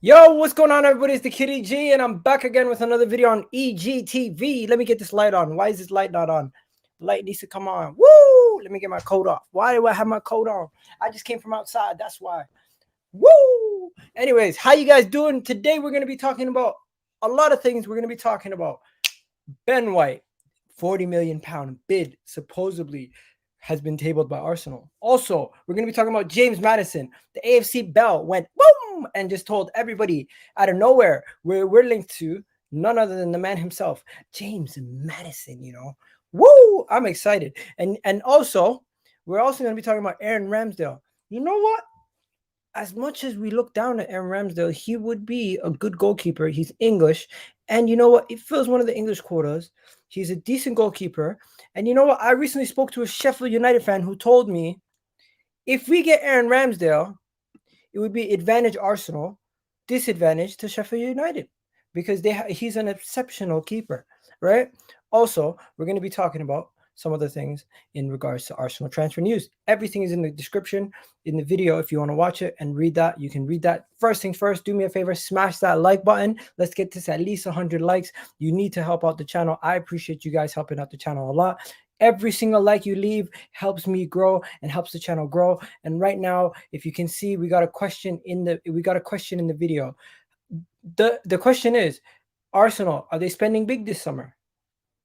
Yo, what's going on, everybody? It's the Kitty G, and I'm back again with another video on EGTV. Let me get this light on. Why is this light not on? The light needs to come on. Woo! Let me get my coat off. Why do I have my coat on? I just came from outside. That's why. Woo! Anyways, how you guys doing? Today, we're going to be talking about a lot of things. We're going to be talking about Ben White, £40 million bid, supposedly has been tabled by Arsenal. Also, we're going to be talking about James Maddison. The AFC bell went boom and just told everybody out of nowhere we're linked to none other than the man himself, James Maddison, you know. Woo! I'm excited. And also, we're also going to be talking about Aaron Ramsdale. You know what? As much as we look down at Aaron Ramsdale, he would be a good goalkeeper. He's English. And you know what? It fills one of the English quotas. He's a decent goalkeeper. And you know what? I recently spoke to a Sheffield United fan who told me if we get Aaron Ramsdale, it would be advantage Arsenal, disadvantage to Sheffield United because he's an exceptional keeper, right? Also, we're going to be talking about some other things in regards to Arsenal transfer news. Everything is in the description in the video. If you want to watch it and read that, you can read that. First things first, do me a favor, smash that like button. Let's get this at least 100 likes. You need to help out the channel. I appreciate you guys helping out the channel a lot. Every single like you leave helps me grow and helps the channel grow. And right now, if you can see, we got a question in the video. The question is, Arsenal, are they spending big this summer?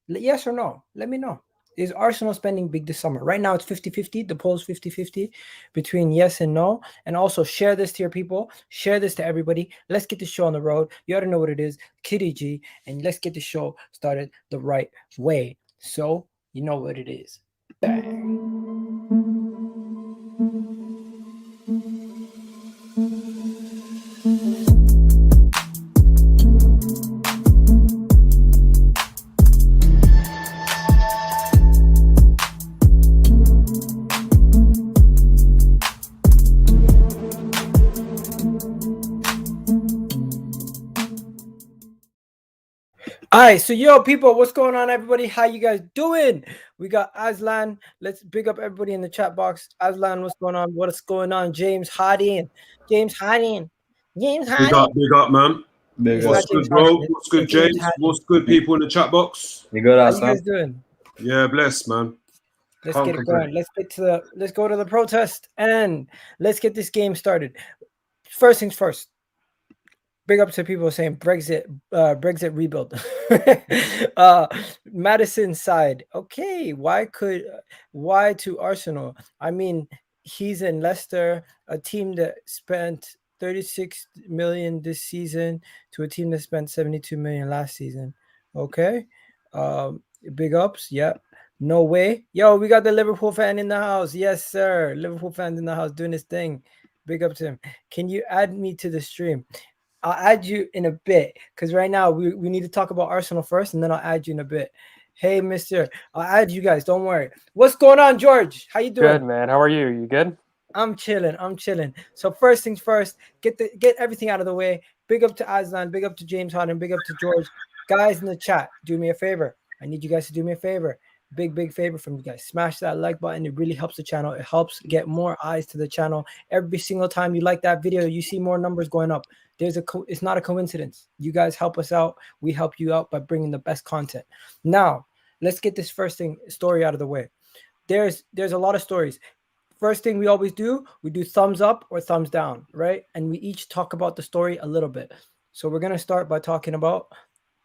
Yes or no? Let me know. Is Arsenal spending big this summer? Right now, it's 50-50. The poll's 50-50 between yes and no. And also, share this to your people. Share this to everybody. Let's get the show on the road. You already know what it is, Kitty G. And let's get the show started the right way. So, you know what it is. Bang. All right, so yo, people, what's going on, everybody? How you guys doing? We got Aslan. Let's big up everybody in the chat box. Aslan, what's going on? What's going on? James Hardin. James Hardin. James Hardin. Big up, man. What's good, bro? What's good, James? What's good, people in the chat box? You good, Aslan? How you guys doing? Yeah, blessed, man. Let's get it going. Let's go to the protest and let's get this game started. First things first. Big up to people saying Brexit rebuild. Maddison side. Okay, why to Arsenal? I mean, he's in Leicester, a team that spent 36 million this season to a team that spent 72 million last season. Okay. Big ups. Yep. No way. Yo, we got the Liverpool fan in the house. Yes, sir. Liverpool fans in the house doing his thing. Big up to him. Can you add me to the stream? I'll add you in a bit because right now we need to talk about Arsenal first, and then I'll add you in a bit. Hey, mister, I'll add you guys. Don't worry. What's going on, George? How you doing? Good, man. How are you? You good? I'm chilling. So first things first, get everything out of the way. Big up to Aslan. Big up to James Harden. Big up to George. Guys in the chat, do me a favor. I need you guys to do me a favor. Big favor from you guys. Smash that like button. It really helps the channel. It helps get more eyes to the channel. Every single time you like that video, you see more numbers going up. It's not a coincidence. You guys help us out. We help you out by bringing the best content. Now, let's get this story out of the way. There's a lot of stories. First thing we always do, we do thumbs up or thumbs down, right? And we each talk about the story a little bit. So we're gonna start by talking about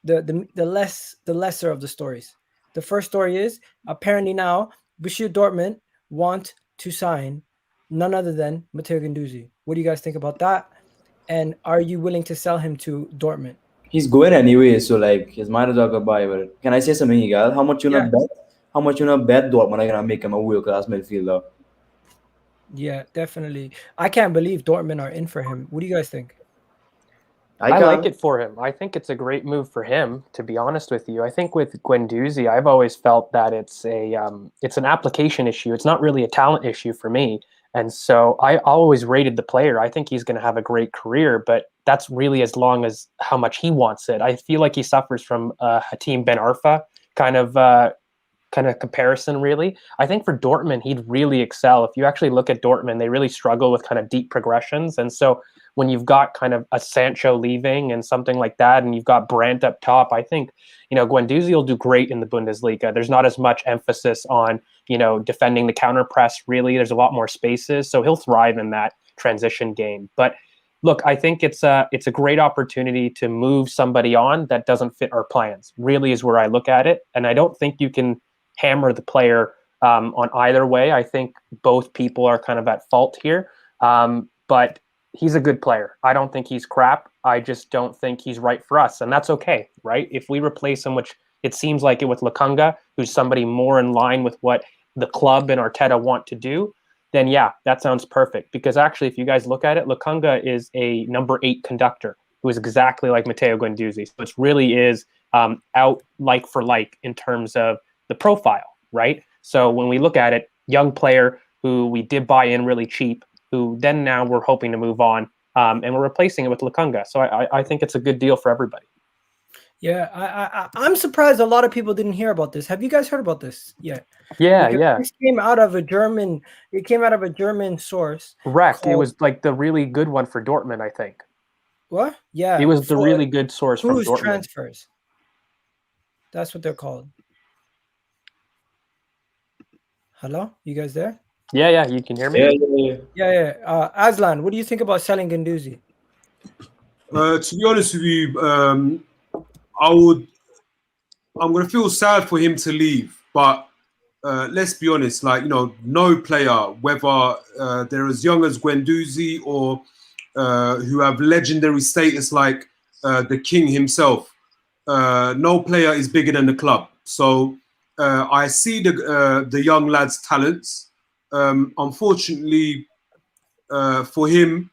the lesser of the stories. The first story is apparently now Borussia Dortmund want to sign none other than Matteo Guendouzi. What do you guys think about that? And are you willing to sell him to Dortmund? He's going anyway, so like his might as well go buy. But can I say something, Egal? How much you not bet? How much you not bet Dortmund are gonna make him a world-class midfielder? Yeah, definitely. I can't believe Dortmund are in for him. What do you guys think? I like it for him. I think it's a great move for him, to be honest with you. I think with Guendouzi, I've always felt that it's an application issue. It's not really a talent issue for me. And so I always rated the player. I think he's going to have a great career, but that's really as long as how much he wants it. I feel like he suffers from Hatem Ben Arfa kind of kind of comparison, really. I think for Dortmund, he'd really excel. If you actually look at Dortmund, they really struggle with kind of deep progressions. And so when you've got kind of a Sancho leaving and something like that, and you've got Brandt up top, I think, Guendouzi will do great in the Bundesliga. There's not as much emphasis on, defending the counter press, really. There's a lot more spaces. So he'll thrive in that transition game. But look, I think it's a great opportunity to move somebody on that doesn't fit our plans, really is where I look at it. And I don't think you can hammer the player on either way. I think both people are kind of at fault here. But he's a good player. I don't think he's crap. I just don't think he's right for us. And that's okay, right? If we replace him, which it seems like it with Lokonga, who's somebody more in line with what the club and Arteta want to do, then yeah, that sounds perfect. Because actually, if you guys look at it, Lokonga is a number 8 conductor who is exactly like Matteo Guendouzi. So it really is out like for like in terms of the profile, right? So when we look at it, young player who we did buy in really cheap, who then now we're hoping to move on, and we're replacing it with Lokonga. So I think it's a good deal for everybody. Yeah, I'm surprised a lot of people didn't hear about this. Have you guys heard about this yet? Yeah, because yeah. This came out of a German. It came out of a German source. Correct. It was like the really good one for Dortmund, I think. What? Yeah. It was the really good source from Dortmund. Transfers. That's what they're called. Hello, you guys there? Yeah, you can hear me? Yeah. Aslan, what do you think about selling Guendouzi? To be honest with you, I'm going to feel sad for him to leave. But let's be honest, no player, whether they're as young as Guendouzi or who have legendary status like the king himself, no player is bigger than the club. So I see the young lad's talents. Unfortunately for him,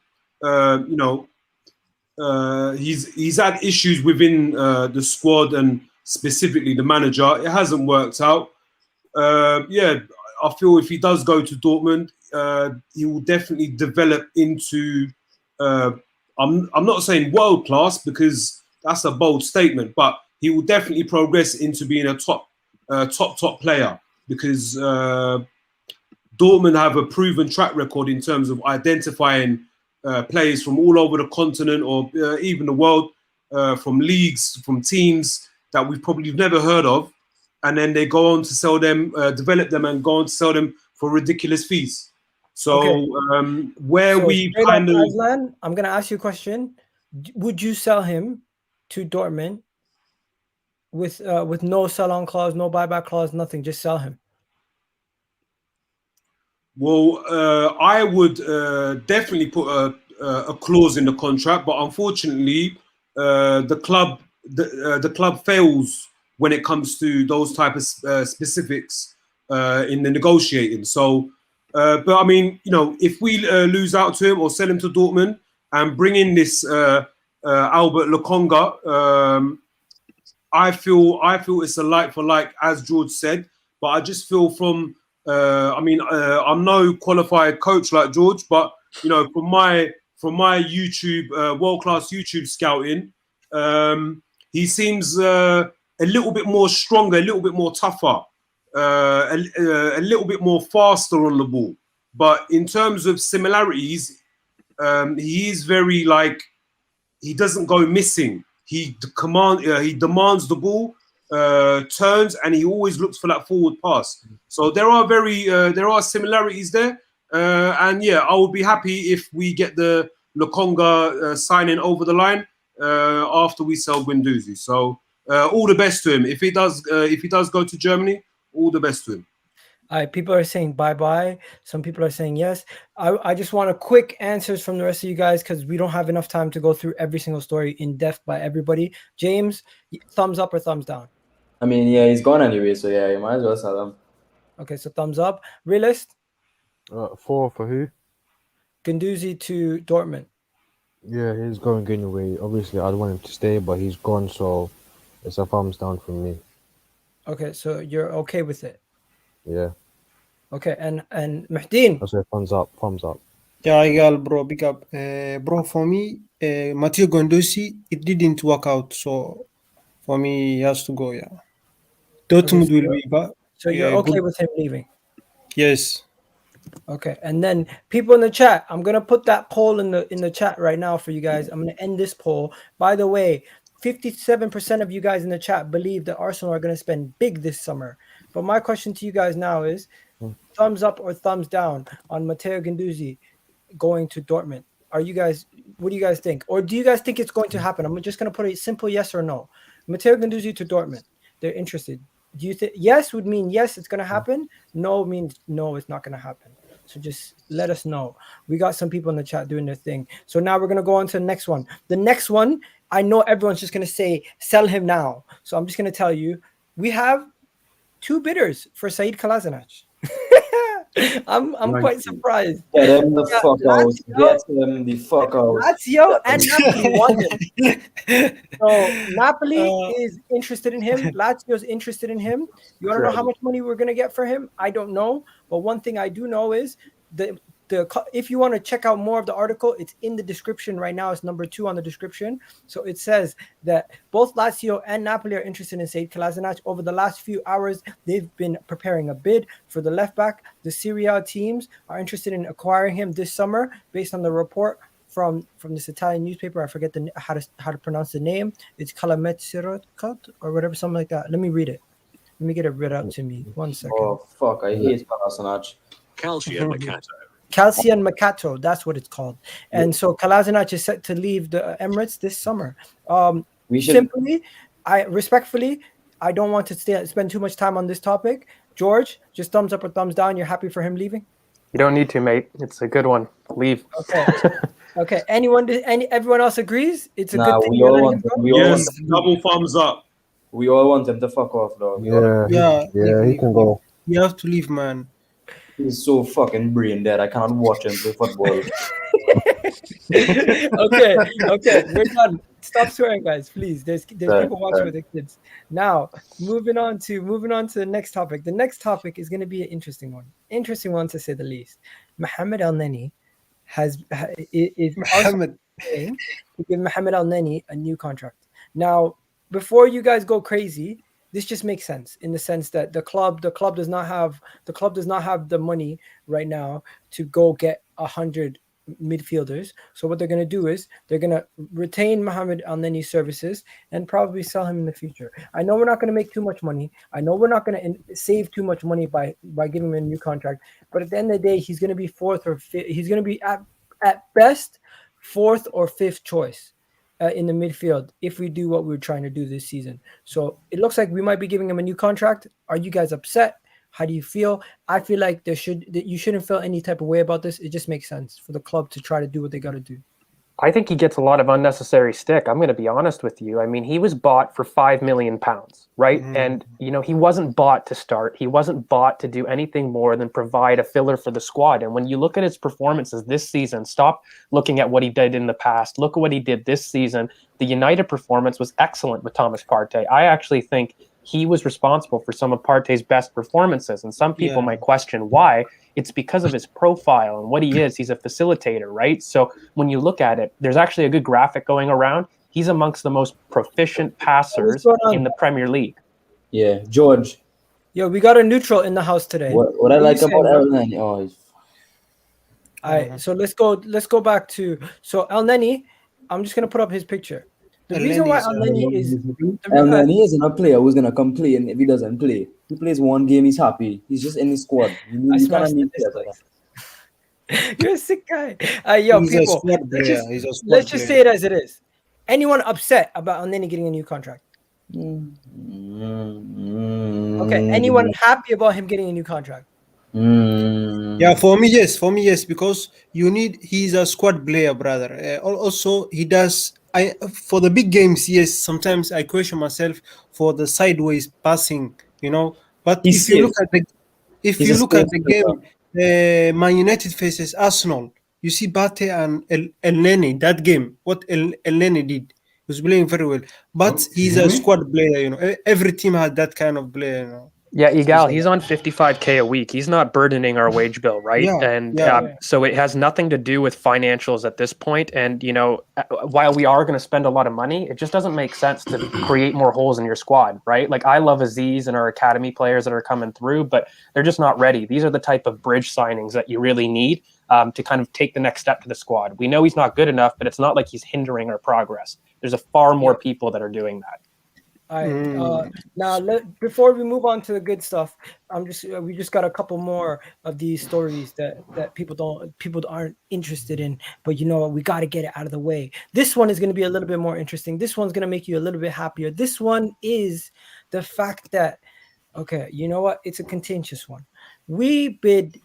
he's had issues within the squad and specifically the manager. It hasn't worked out. I feel if he does go to Dortmund, he will definitely develop into. I'm not saying world class because that's a bold statement, but he will definitely progress into being a top player because Dortmund have a proven track record in terms of identifying players from all over the continent or even the world, from leagues, from teams that we've probably never heard of, and then they go on to sell them, develop them, and go on to sell them for ridiculous fees. So Aslan, I'm going to ask you a question. Would you sell him to Dortmund with no sell-on clause, no buyback clause, nothing? Just sell him. Well, I would definitely put a clause in the contract, but unfortunately, the club fails when it comes to those type of specifics in the negotiating. So, but I mean, if we lose out to him or sell him to Dortmund and bring in this Albert Lokonga, I feel it's a like for like, as George said. But I just feel from I'm no qualified coach like George, but from my YouTube world-class YouTube scouting, he seems a little bit more stronger, a little bit more tougher, a little bit more faster on the ball. But in terms of similarities, he is very he doesn't go missing. He demands the ball, turns, and he always looks for that forward pass. So there are similarities there, and yeah, I would be happy if we get the Lokonga signing over the line after we sell Guendouzi. So all the best to him. If he does go to Germany, all the best to him. People are saying bye-bye. Some people are saying yes. I just want a quick answers from the rest of you guys because we don't have enough time to go through every single story in depth by everybody. James, thumbs up or thumbs down? I mean, yeah, he's gone anyway, so yeah, you might as well sell him. Okay, so thumbs up. Realist? 4 for who? Guendouzi to Dortmund. Yeah, he's going anyway. Obviously, I'd want him to stay, but he's gone, so it's a thumbs down from me. Okay, so you're okay with it? Yeah. Okay, and Muhdin? I say thumbs up. Yeah, Egal, bro, big up. Bro, for me, Matteo Guendouzi, it didn't work out, so for me, he has to go, yeah. Dortmund will be back. So you're okay with him leaving? Yes. Okay, and then people in the chat, I'm gonna put that poll in the chat right now for you guys. I'm gonna end this poll. By the way, 57% of you guys in the chat believe that Arsenal are gonna spend big this summer. But my question to you guys now is, thumbs up or thumbs down on Matteo Guendouzi going to Dortmund? What do you guys think? Or do you guys think it's going to happen? I'm just gonna put a simple yes or no. Matteo Guendouzi to Dortmund. They're interested. Do you think yes would mean yes, it's gonna happen? No means no, it's not gonna happen. So just let us know. We got some people in the chat doing their thing. So now we're going to go on to the next one. The next one, I know everyone's just going to say, sell him now. So I'm just going to tell you, we have 2 bidders for Said Kolasinac. I'm quite surprised. Get him the fuck out. Get him the fuck out. Lazio and Napoli want him. So Napoli is interested in him. Lazio is interested in him. You want to know how much money we're going to get for him? I don't know. But one thing I do know is if you want to check out more of the article, it's in the description right now. It's number 2 on the description. So it says that both Lazio and Napoli are interested in Said Kolasinac. Over the last few hours, they've been preparing a bid for the left back. The Serie A teams are interested in acquiring him this summer, based on the report from this Italian newspaper. I forget how to pronounce the name. It's Calamezzerocat or whatever, something like that. Let me read it. Let me get it read out to me. 1 second. Oh fuck! I hate Kolasinac. Calcium Mercato, that's what it's called. And so Kolasinac is set to leave the Emirates this summer. Respectfully, I don't want to spend too much time on this topic. George, just thumbs up or thumbs down. You're happy for him leaving? You don't need to, mate. It's a good one. Leave. Okay. Okay. Everyone else agrees? It's a good thing. We all want him. Yes, double thumbs up. We all want him to fuck off, though. Yeah, he can go. You have to leave, man. He's so fucking brain dead. I cannot watch him play football. Okay, we're done. Stop swearing, guys, please. There's people watching with their kids. Now, moving on to the next topic. The next topic is going to be an interesting one. Interesting one, to say the least. Mohamed El-Neni is Mohamed. to give Mohamed El-Neni a new contract. Now, before you guys go crazy, this just makes sense in the sense that the club does not have the money right now to go get 100 midfielders. So what they're going to do is they're going to retain Mohamed El-Neni's services and probably sell him in the future. I know we're not going to make too much money. I know we're not going to save too much money by giving him a new contract. But at the end of the day, he's going to be fourth or fifth. He's going to be at best fourth or fifth choice in the midfield if we do what we're trying to do this season. So it looks like we might be giving him a new contract. Are you guys upset? How do you feel? I feel like you shouldn't feel any type of way about this. It just makes sense for the club to try to do what they got to do. I think he gets a lot of unnecessary stick. I'm going to be honest with you. I mean, he was bought for £5 million, right? Mm-hmm. And, he wasn't bought to start. He wasn't bought to do anything more than provide a filler for the squad. And when you look at his performances this season, stop looking at what he did in the past. Look at what he did this season. The United performance was excellent with Thomas Partey. I actually think he was responsible for some of Partey's best performances. And some people might question why. It's because of his profile and what he is. He's a facilitator, right? So when you look at it, there's actually a good graphic going around. He's amongst the most proficient passers in the Premier League. Yeah, George. Yo, we got a neutral in the house today. What I like about El-Neni, all right, so let's go back to El-Neni. I'm just gonna put up his picture. The reason why El-Neni isn't a player who's gonna complain if he doesn't play. He plays one game, he's happy. He's just in the squad. You're a sick guy. Yo, people. Let's just say it as it is. Anyone upset about El-Neni getting a new contract? Okay. Anyone happy about him getting a new contract? Yeah, for me, yes, because he's a squad player, brother. Also, he does. For the big games, yes, sometimes I question myself for the sideways passing, But if you look at the game, Man United faces Arsenal. You see Partey and El-Neni, that game, what El-Neni did. He was playing very well. But he's a squad player, Every team has that kind of player, Yeah, Egal, he's on 55K a week. He's not burdening our wage bill, right? Yeah, And yeah. so it has nothing to do with financials at this point. And, you know, while we are going to spend a lot of money, it just doesn't make sense to create more holes in your squad, right? Like, I love Aziz and our academy players that are coming through, but they're just not ready. These are the type of bridge signings that you really need to kind of take the next step to the squad. We know he's not good enough, but it's not like he's hindering our progress. There's a far more people that are doing that. All right. Now, before we move on to the good stuff, we just got a couple more of these stories that people aren't interested in, but you know what? We got to get it out of the way. This one is going to be a little bit more interesting. This one's going to make you a little bit happier. This one is the fact that, okay, you know what? It's a contentious one. We bid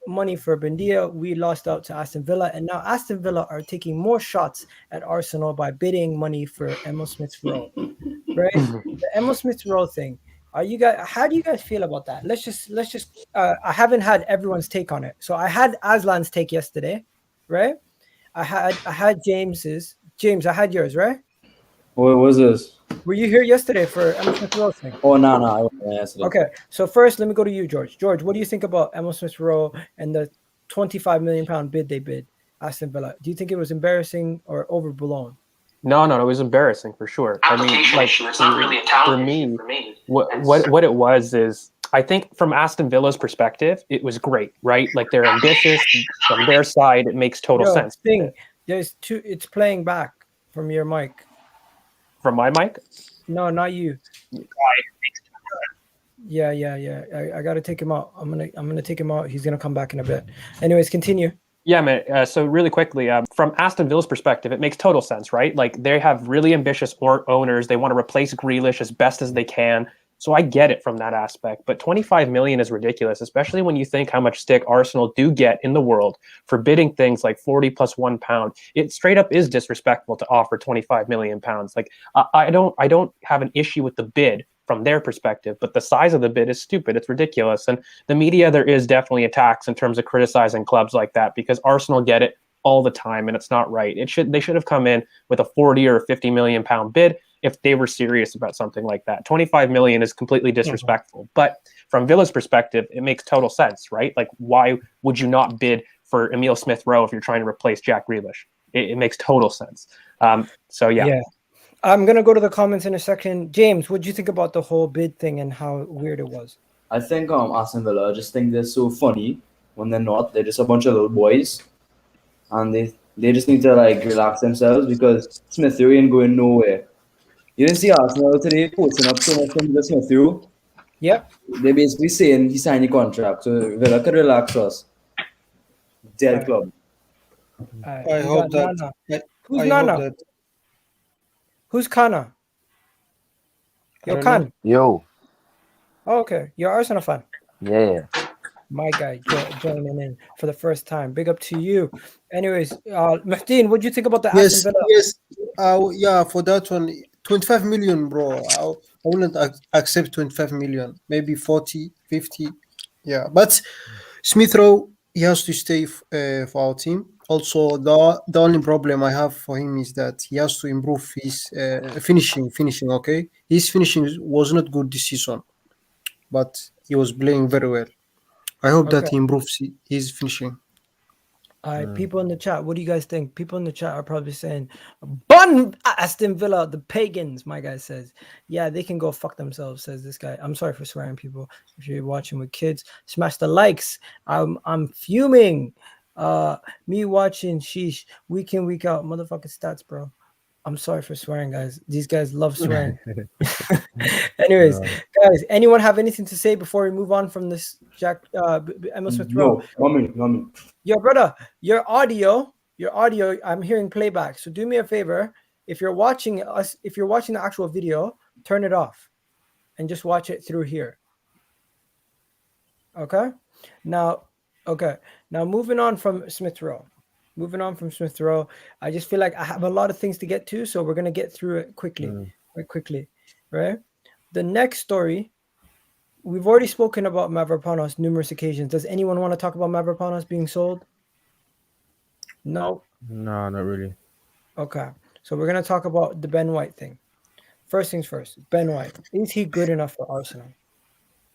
money for Buendia. We lost out to Aston Villa, and now Aston Villa are taking more shots at Arsenal by bidding money for Emil Smith-Rowe. Right? The Emil Smith-Rowe thing. How do you guys feel about that? Let's just I haven't had everyone's take on it. So I had Aslan's take yesterday, right? I had James's. James, I had yours, right? What was this? Were you here yesterday for Emil Smith-Rowe thing? Oh, no, I wasn't yesterday. Okay, so first, let me go to you, George. George, what do you think about Emil Smith-Rowe and the £25 million bid they bid Aston Villa? Do you think it was embarrassing or overblown? No, it was embarrassing for sure. I mean, like, it's not really a talent for me. What it was is, I think from Aston Villa's perspective, it was great, right? Like, they're ambitious. From their side, it makes total sense. It's playing back from your mic. From my mic? No, not you. Yeah. I gotta take him out. I'm gonna take him out. He's gonna come back in a bit. Anyways, continue. Yeah, man. So really quickly, from Aston Villa's perspective, it makes total sense, right? Like, they have really ambitious owners. They want to replace Grealish as best as they can. So I get it from that aspect, but 25 million is ridiculous, especially when you think how much stick Arsenal do get in the world for bidding things like 40 plus £1. It straight up is disrespectful to offer 25 million pounds. Like, I don't have an issue with the bid from their perspective, but the size of the bid is stupid. It's ridiculous. And the media, there is definitely attacks in terms of criticizing clubs like that, because Arsenal get it all the time and it's not right. They should have come in with a 40 or 50 million pound bid if they were serious about something like that. 25 million is completely disrespectful. But from Villa's perspective, it makes total sense, right? Like, why would you not bid for Emil Smith-Rowe if you're trying to replace Jack Grealish? It makes total sense. So yeah. I'm gonna go to the comments in a second. James, what do you think about the whole bid thing and how weird it was? I think Aston Villa just think they're so funny when they're not. They're just a bunch of little boys, and they just need to like relax themselves, because Smith-Rowe ain't going nowhere. You didn't see Arsenal today posting up so much from Smith-Rowe? Yep. They're basically saying he signed a contract, so Villa could relax us. Dead club. I hope that. Who's Nana? Who's Kana? Yo, Khan. Yo. Oh, okay. You're an Arsenal fan. Yeah. My guy joining in for the first time. Big up to you. Anyways, Mahdeen, what do you think about the Aston Villa? Yes. For that one, 25 million, bro. I wouldn't accept 25 million. Maybe 40, 50. Yeah. But Smith-Rowe, he has to stay for our team. Also, the only problem I have for him is that he has to improve his finishing. Okay, his finishing was not good this season, but he was playing very well. I hope that he improves his finishing. All right, people in the chat, what do you guys think? People in the chat are probably saying, "Bun Aston Villa, the pagans." My guy says, "Yeah, they can go fuck themselves." Says this guy. I'm sorry for swearing, people. If you're watching with kids, smash the likes. I'm fuming. Me watching sheesh week in, week out, motherfucking stats, bro. I'm sorry for swearing, guys. These guys love swearing. Anyways, guys, anyone have anything to say before we move on from this Emil Smith-Rowe? No. Yo, brother, your audio, I'm hearing playback. So do me a favor. If you're watching the actual video, turn it off and just watch it through here. Okay? Now, moving on from Smith-Rowe. I just feel like I have a lot of things to get to, so we're going to get through it quickly, right? The next story, we've already spoken about Mavropanos numerous occasions. Does anyone want to talk about Mavropanos being sold? No, not really. Okay, so we're going to talk about the Ben White thing. First things first. Ben White, is he good enough for Arsenal?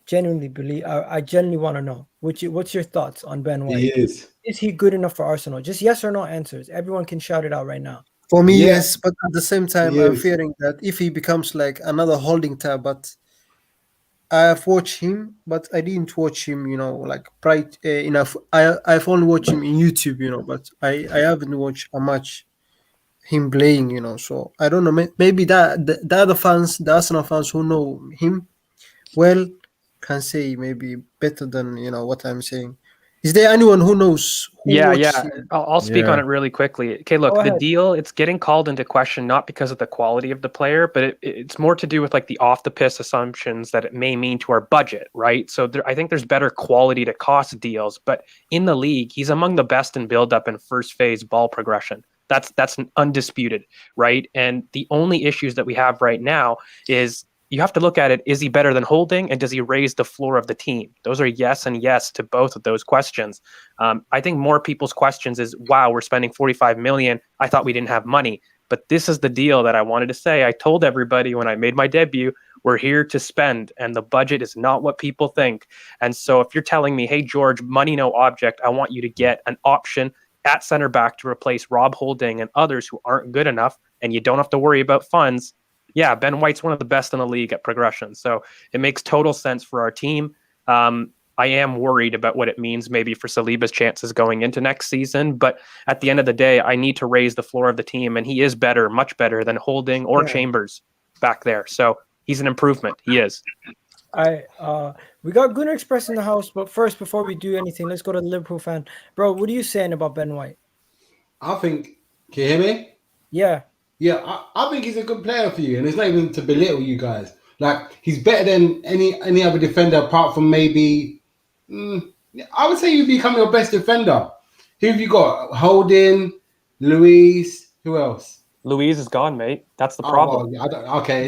Genuinely believe. I genuinely want to know. What's your thoughts on Ben White? He is. Is he good enough for Arsenal? Just yes or no answers. Everyone can shout it out right now. For me, Yeah. yes, but at the same time, He I'm is. fearing that if he becomes like another holding tab, but I've watched him, but I didn't watch him, like enough. I've only watched him in YouTube, but I haven't watched a match him playing, so I don't know. Maybe that the other fans, the Arsenal fans who know him well, can say maybe better than what I'm saying. Is there anyone who knows? Yeah. I'll speak on it really quickly. Okay, look, Go the ahead. deal, it's getting called into question not because of the quality of the player, but it's more to do with like the off-the-piss assumptions that it may mean to our budget, right? So I think there's better quality to cost deals, but in the league, he's among the best in build-up and first phase ball progression. That's undisputed, right? And the only issues that we have right now is you have to look at it, is he better than Holding, and does he raise the floor of the team? Those are yes and yes to both of those questions. I think more people's questions is, wow, we're spending 45 million. I thought we didn't have money. But this is the deal that I wanted to say. I told everybody when I made my debut, we're here to spend, and the budget is not what people think. And so if you're telling me, hey, George, money no object, I want you to get an option at center back to replace Rob Holding and others who aren't good enough, and you don't have to worry about funds. Yeah, Ben White's one of the best in the league at progression. So it makes total sense for our team. I am worried about what it means maybe for Saliba's chances going into next season. But at the end of the day, I need to raise the floor of the team. And he is better, much better than Holding or Chambers back there. So he's an improvement. He is. We got Gunnar Express in the house. But first, before we do anything, let's go to the Liverpool fan. Bro, what are you saying about Ben White? I think. Can you hear me? Yeah. Yeah, I think he's a good player for you, and it's not even to belittle you guys. Like, he's better than any other defender apart from maybe. I would say you become your best defender. Who have you got? Holding, Luis. Who else? Luis is gone, mate. That's the problem. Well, okay.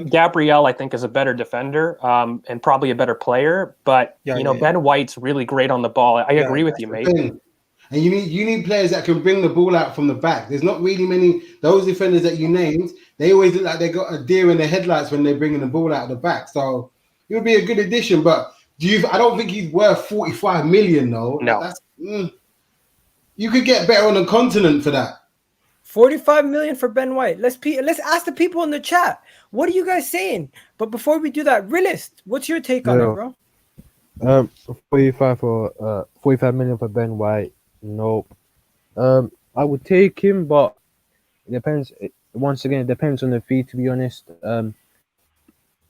Gabriel, I think, is a better defender and probably a better player. But Ben White's really great on the ball. I agree with you, mate. And you need players that can bring the ball out from the back. There's not really many. Those defenders that you named, they always look like they got a deer in their headlights when they're bringing the ball out of the back. So it would be a good addition. But I don't think he's worth 45 million though. No. You could get better on the continent for that. 45 million for Ben White. Let's ask the people in the chat. What are you guys saying? But before we do that, Realist, what's your take on it, bro? 45 million for Ben White. No, I would take him, but it depends. Once again, it depends on the fee. To be honest,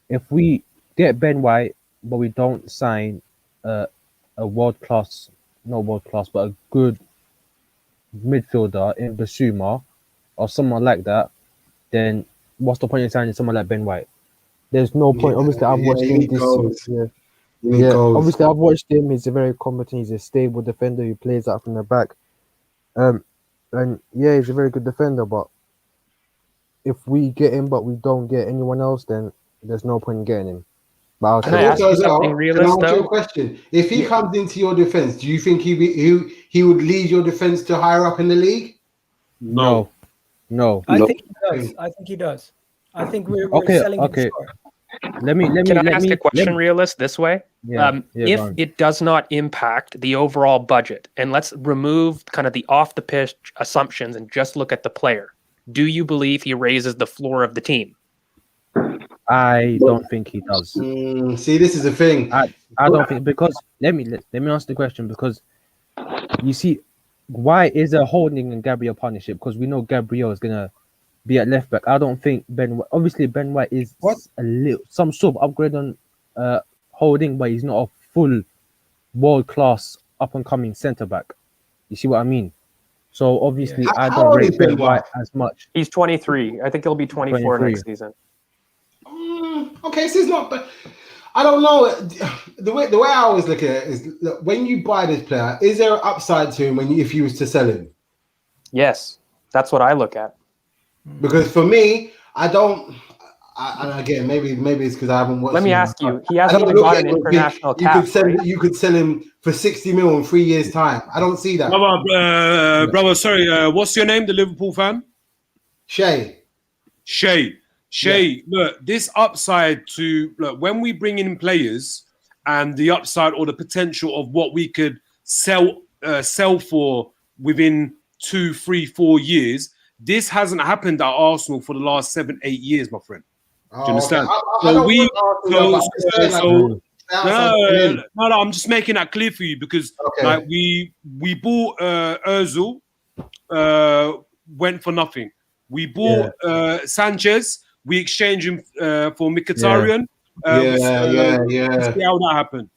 if we get Ben White, but we don't sign a not world class, but a good midfielder in Basuma or someone like that, then what's the point in signing someone like Ben White? There's no point. Obviously, I've watched him this year. Obviously, I've watched him. He's a very competent. He's a stable defender who plays out from the back. And he's a very good defender. But if we get him, but we don't get anyone else, then there's no point in getting him. But Can I ask you something realistic? Can I ask you a question? If he comes into your defense, do you think he would lead your defense to higher up in the league? No. I think he does. I think we're selling him short. Let me ask a question, Realist, this way? If it does not impact the overall budget, and let's remove kind of the off-the-pitch assumptions and just look at the player, do you believe he raises the floor of the team? I don't think he does. See, this is the thing. I don't think, because let me ask the question, because you see, why is there Holding and Gabriel partnership? Because we know Gabriel is gonna be at left back. I don't think Ben White is a little some sort of upgrade on Holding, but he's not a full world class up and coming centre back. You see what I mean? So obviously I don't rate Ben White as much. He's 23. I think he'll be 24 next season. Okay, so it's not, but I don't know. The way I always look at it is, look, when you buy this player, is there an upside to him if you was to sell him? Yes, that's what I look at. Because for me, I don't. And again, maybe it's because I haven't watched. Let me ask you: he hasn't even got an international cap. You could sell him for 60 mil in 3 years' time. I don't see that. Brother, sorry. What's your name? The Liverpool fan? Shay. Shay, look, this upside to look when we bring in players and the upside or the potential of what we could sell for within 2, 3, 4 years. This hasn't happened at Arsenal for the last 7, 8 years, my friend. Do you understand? No, I'm just making that clear for you because like we bought Özil, went for nothing. We bought Sanchez. We exchanged him for Mkhitaryan. See how that happened.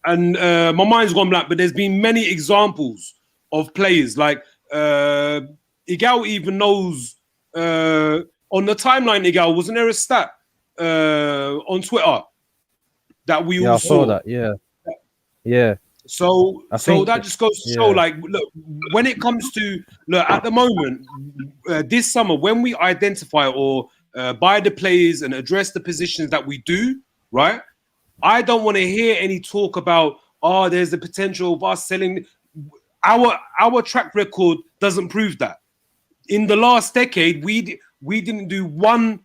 And my mind's gone blank, but there's been many examples of players like Egal even knows on the timeline. Egal, wasn't there a stat on Twitter that we all saw? I saw that. Yeah. So that just goes to show, like, look, when it comes to at the moment, this summer, when we identify or buy the players and address the positions that we do, right? I don't want to hear any talk about there's the potential of us selling. Our track record doesn't prove that. In the last decade, we didn't do one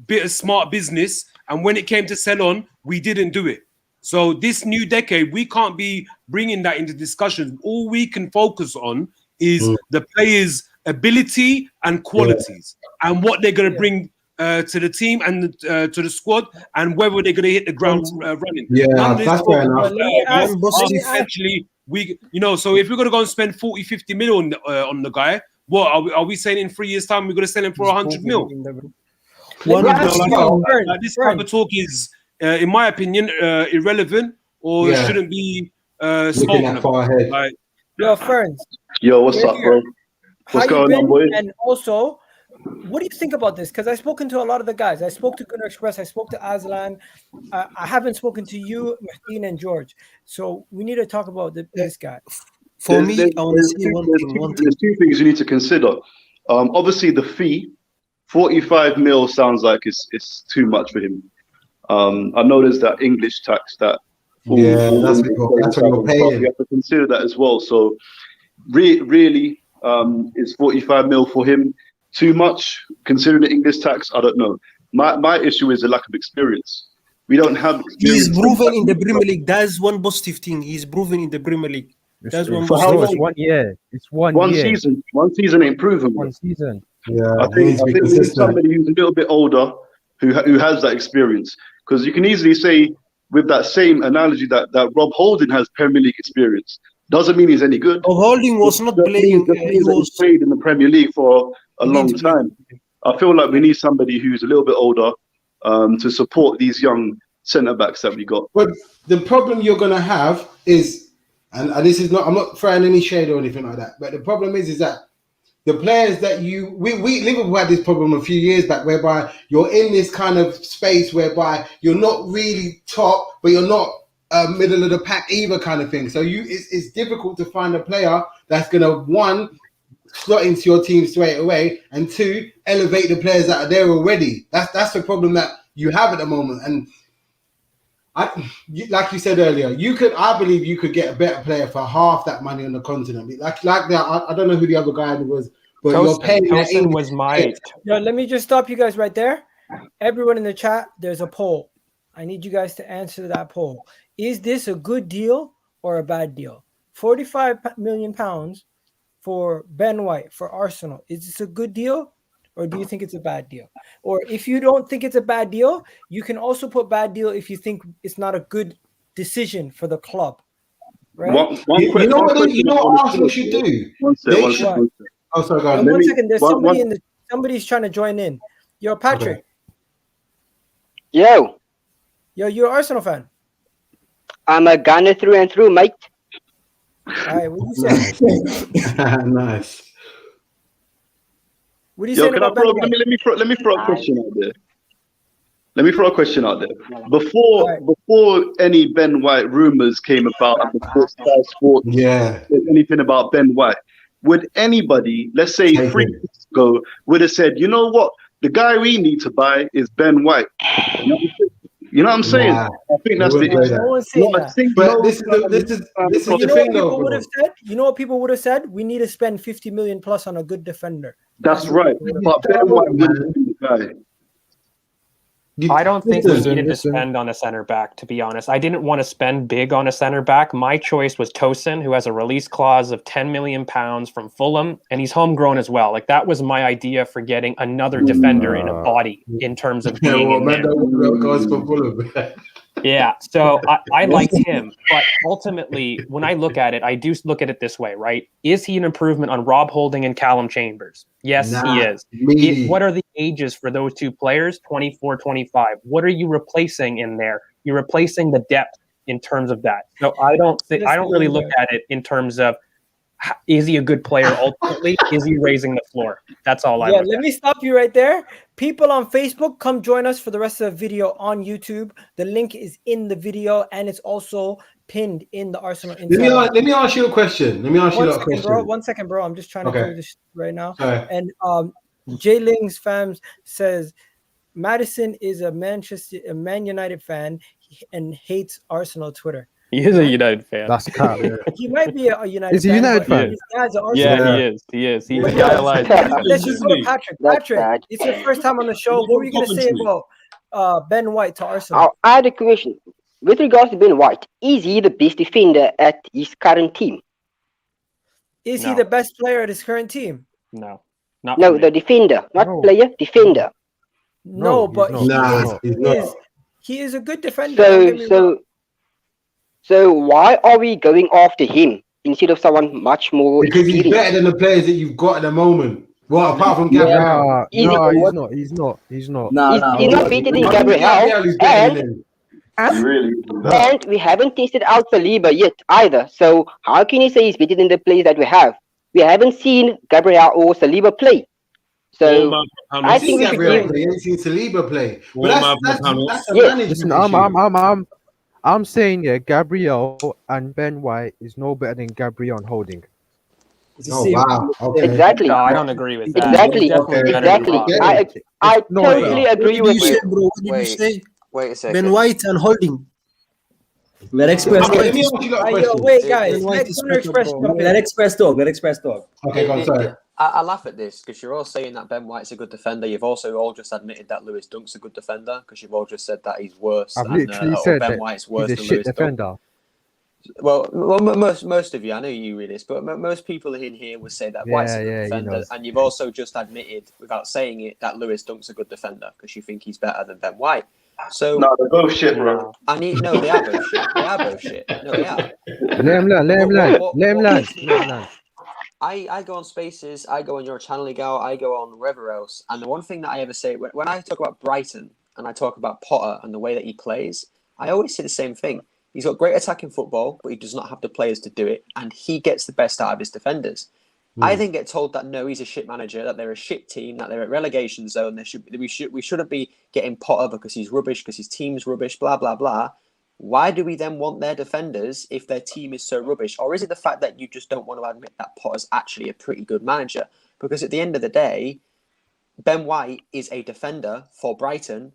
bit of smart business, and when it came to sell on, we didn't do it. So this new decade, we can't be bringing that into discussion. All we can focus on is the players' ability and qualities and what they're going to bring to the team and to the squad, and whether they're going to hit the ground running. Yeah, that's fair enough. Essentially, so if we're going to go and spend 40, 50 million on the guy, what are we saying in 3 years' time we're going to sell him for 100 mil? This type of talk is, in my opinion, irrelevant or shouldn't be spoken about. Like, yo, friends. Yo, what's up, bro? What's going on, boy? And also, what do you think about this? Because I've spoken to a lot of the guys. I spoke to Gunnar Express. I spoke to Aslan. I haven't spoken to you, Mahdeen, and George. So we need to talk about this guy. For me, I want to say one thing. There's two things you need to consider. Obviously, the fee, 45 mil sounds like it's too much for him. I know there's that English tax that. That's what you're paying. You have to consider that as well. So, really, is 45 mil for him too much considering the English tax? I don't know. My issue is the lack of experience. We don't have experience. He's proven in the Premier League. That's one positive thing. He's proven in the Premier League. That's one. It's 1 year. It's one year. Season. One season ain't proven. One season. Yeah, I think we need somebody who's a little bit older who has that experience. Because you can easily say, with that same analogy, that Rob Holding has Premier League experience. Doesn't mean he's any good. Rob Holding was not playing. He was played in the Premier League for a long time. I feel like we need somebody who's a little bit older to support these young centre backs that we got. But the problem you're going to have is, and this is not, I'm not throwing any shade or anything like that, but the problem is that the players that we Liverpool had this problem a few years back, whereby you're in this kind of space whereby you're not really top, but you're not middle of the pack either, kind of thing. So it's difficult to find a player that's going to, one, slot into your team straight away, and two, elevate the players that are there already. That's the problem that you have at the moment. And like you said earlier, I believe you could get a better player for half that money on the continent. Like that, I don't know who the other guy was, but you're paying. Was my. Yo, let me just stop you guys right there. Everyone in the chat, there's a poll. I need you guys to answer that poll. Is this a good deal or a bad deal? £45 million for Ben White for Arsenal. Is this a good deal, or do you think it's a bad deal? Or if you don't think it's a bad deal, you can also put bad deal if you think it's not a good decision for the club. Right? You know what Arsenal should do? One second. Oh, sorry, guys. One second. There's somebody somebody's trying to join in. Yo, Patrick. Okay. Yo, you're an Arsenal fan. I'm a Ghana through and through, mate. All right, what do you say? Nice. What do you say about Ben White? Let me throw a question out there. Before any Ben White rumors came about and before Sky Sports said anything about Ben White, would anybody, let's say 3 weeks ago, would have said, you know what, the guy we need to buy is Ben White? You know what I'm saying? Nah, I think that's the wouldn't say issue. No one's saying Not a that. single. But this is You the know thing, what though, people would bro. have said? You know what people would have said? We need to spend 50 million plus on a good defender. That's what right. people would have But said. Ben White wouldn't be the guy. I don't think we Listen, needed to listen. spend on a center back, to be honest. I didn't want to spend big on a center back. My choice was Tosin, who has a release clause of £10 million from Fulham, and he's homegrown as well. Like, that was my idea for getting another defender in a body in terms of Yeah, being well, in man, there. that goes for Fulham. Yeah, so I liked him, but ultimately, when I look at it, I do look at it this way, right? Is he an improvement on Rob Holding and Callum Chambers? Yes, he is. What are the ages for those two players? 24, 25. What are you replacing in there? You're replacing the depth in terms of that. So I don't really look at it in terms of, is he a good player ultimately? Is he raising the floor? That's all I look let at. me stop you right there. People on Facebook, come join us for the rest of the video on YouTube. The link is in the video and it's also pinned in the Arsenal Insider. Let me ask you a question. Let me ask you a question. 1 second, bro. I'm just trying to do this right now. Sorry. And J Ling's fams says Maddison is a Man United fan and hates Arsenal Twitter. He is a United fan. That's cap. Yeah. He might be a United fan. Is he a United but fan? his dad's an Arsenal Yeah, fan. he is. He's But idolized. let's just go to Patrick. That's Patrick, bad. it's your first time on the show. What were you going to say about Ben White to Arsenal? I had a question. With regards to Ben White, is he the best defender at his current team? Is he the best player at his current team? No. No, the defender, not No. player, defender. No, but he's not. he is a good defender. don't get me wrong. So why are we going after him instead of someone much more Because he's experienced? better than the players that you've got at the moment. Well, apart from Gabriel. Is it- He's not. He's not better than Gabriel. Really? And we haven't tested out Saliba yet either. So how can you say he's better than the players that we have? We haven't seen Gabriel or Saliba play. So I I've think seen we should Gabriel give. play. I ain't seen Saliba play. Well, But that's a Yes. management Listen, issue. I'm saying Gabriel and Ben White is no better than Gabriel and Holding. Oh, wow. Okay. Exactly. No, I don't agree with that. Exactly. He's definitely better than Exactly. Rob. I No, totally agree with you. Bro, what did you say? Wait a second. Ben White and Holding. Let Express Okay, talk. let me ask you a Yo, question. wait, guys. Ben White Let is Gunner better, Express bro. jump in. Let Express talk. Let Express talk. Okay, go on, sorry. I laugh at this because you're all saying that Ben White's a good defender. You've also all just admitted that Lewis Dunk's a good defender because you've all just said that he's worse. I've than, literally or said Ben that White's worse he's a than shit Lewis Dunk. defender. Well, most of you, I know you read this, but most people in here would say that White's a good defender, and you've also just admitted, without saying it, that Lewis Dunk's a good defender because you think he's better than Ben White. So No, they're both shit, bro. they are both shit. They are both shit. No, they are. Let him learn. I go on Spaces, I go on your channel, Egal, I go on wherever else, and the one thing that I ever say when I talk about Brighton and I talk about Potter and the way that he plays, I always say the same thing. He's got great attacking football, but he does not have the players to do it, and he gets the best out of his defenders. I then get told that no, he's a shit manager, that they're a shit team, that they're at relegation zone. We shouldn't be getting Potter because he's rubbish, because his team's rubbish, blah blah blah. Why do we then want their defenders if their team is so rubbish? Or is it the fact that you just don't want to admit that Potter's actually a pretty good manager? Because at the end of the day, Ben White is a defender for Brighton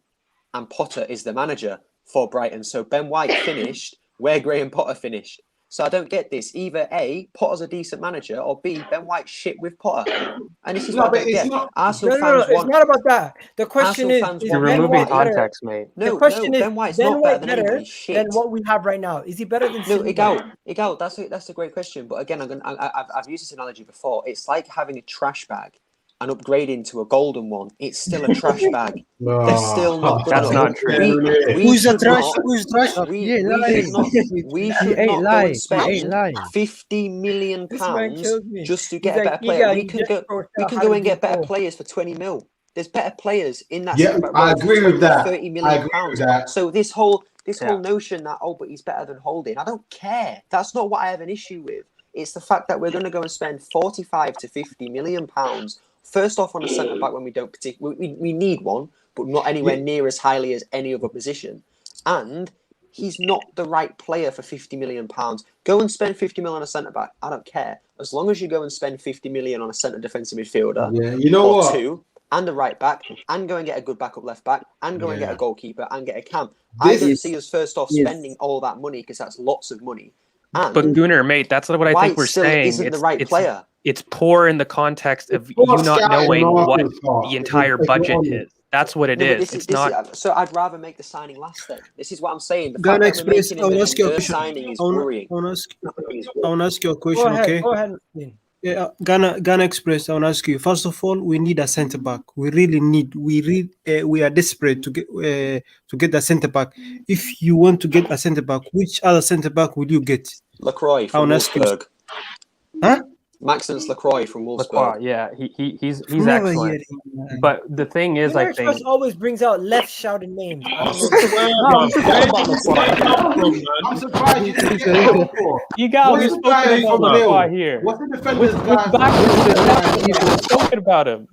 and Potter is the manager for Brighton. So Ben White finished where Graham Potter finished. So I don't get this. Either A, Potter's a decent manager, or B, Ben White shit with Potter. And this is what I don't get. Arsenal fans it's not about that. The question is you're removing context, mate. The question is, Ben White's Ben not White better than anybody. Shit. than what we have right now? Is he better than No, Saliba? Egal, that's a great question. But again, I've used this analogy before. It's like having a trash bag and upgrading to a golden one. It's still a trash bag. They're still not good That's enough. not true. Who's the trash? Who's trash? We should not go and spend £50 million just to get a better player. We can go and get better players for 20 mil. There's better players in that. Yeah, I agree with that. £30 million. So this whole notion that but he's better than Holding, I don't care. That's not what I have an issue with. It's the fact that we're going to go and spend 45 to 50 million pounds. First off, on a centre back when we don't we need one, but not anywhere near as highly as any other position. And he's not the right player for 50 million pounds. Go and spend 50 million on a centre back. I don't care. As long as you go and spend 50 million on a centre defensive midfielder, yeah, you know what? Two, and a right back, and go and get a good backup left back, and go and get a goalkeeper, and get a cam. I don't see us first off spending all that money because that's lots of money. And but Gunnar, mate, that's what I think we're still saying. Isn't the right player. It's poor in the context of you not knowing what the entire budget is. That's what it is. It's not. So I'd rather make the signing last then. This is what I'm saying. The Ghana fact that we're Express, making I will him ask you a the question. signing is worrying. I want to ask you a question, okay? Go ahead. Yeah, Ghana Express. I want to ask you. First of all, we need a centre back. We really need. We are desperate to get a centre back. If you want to get a centre back, which other centre back would you get? Lacroix from Wolfsburg. Huh? Maxence Lacroix from Wolfsburg. Lacroix, yeah, he's excellent. But the thing is, I think always brings out left shouting names. I'm surprised you didn't get him before. Egal, we've spoken about Lacroix here. What's the defender's guy? We've spoken about him.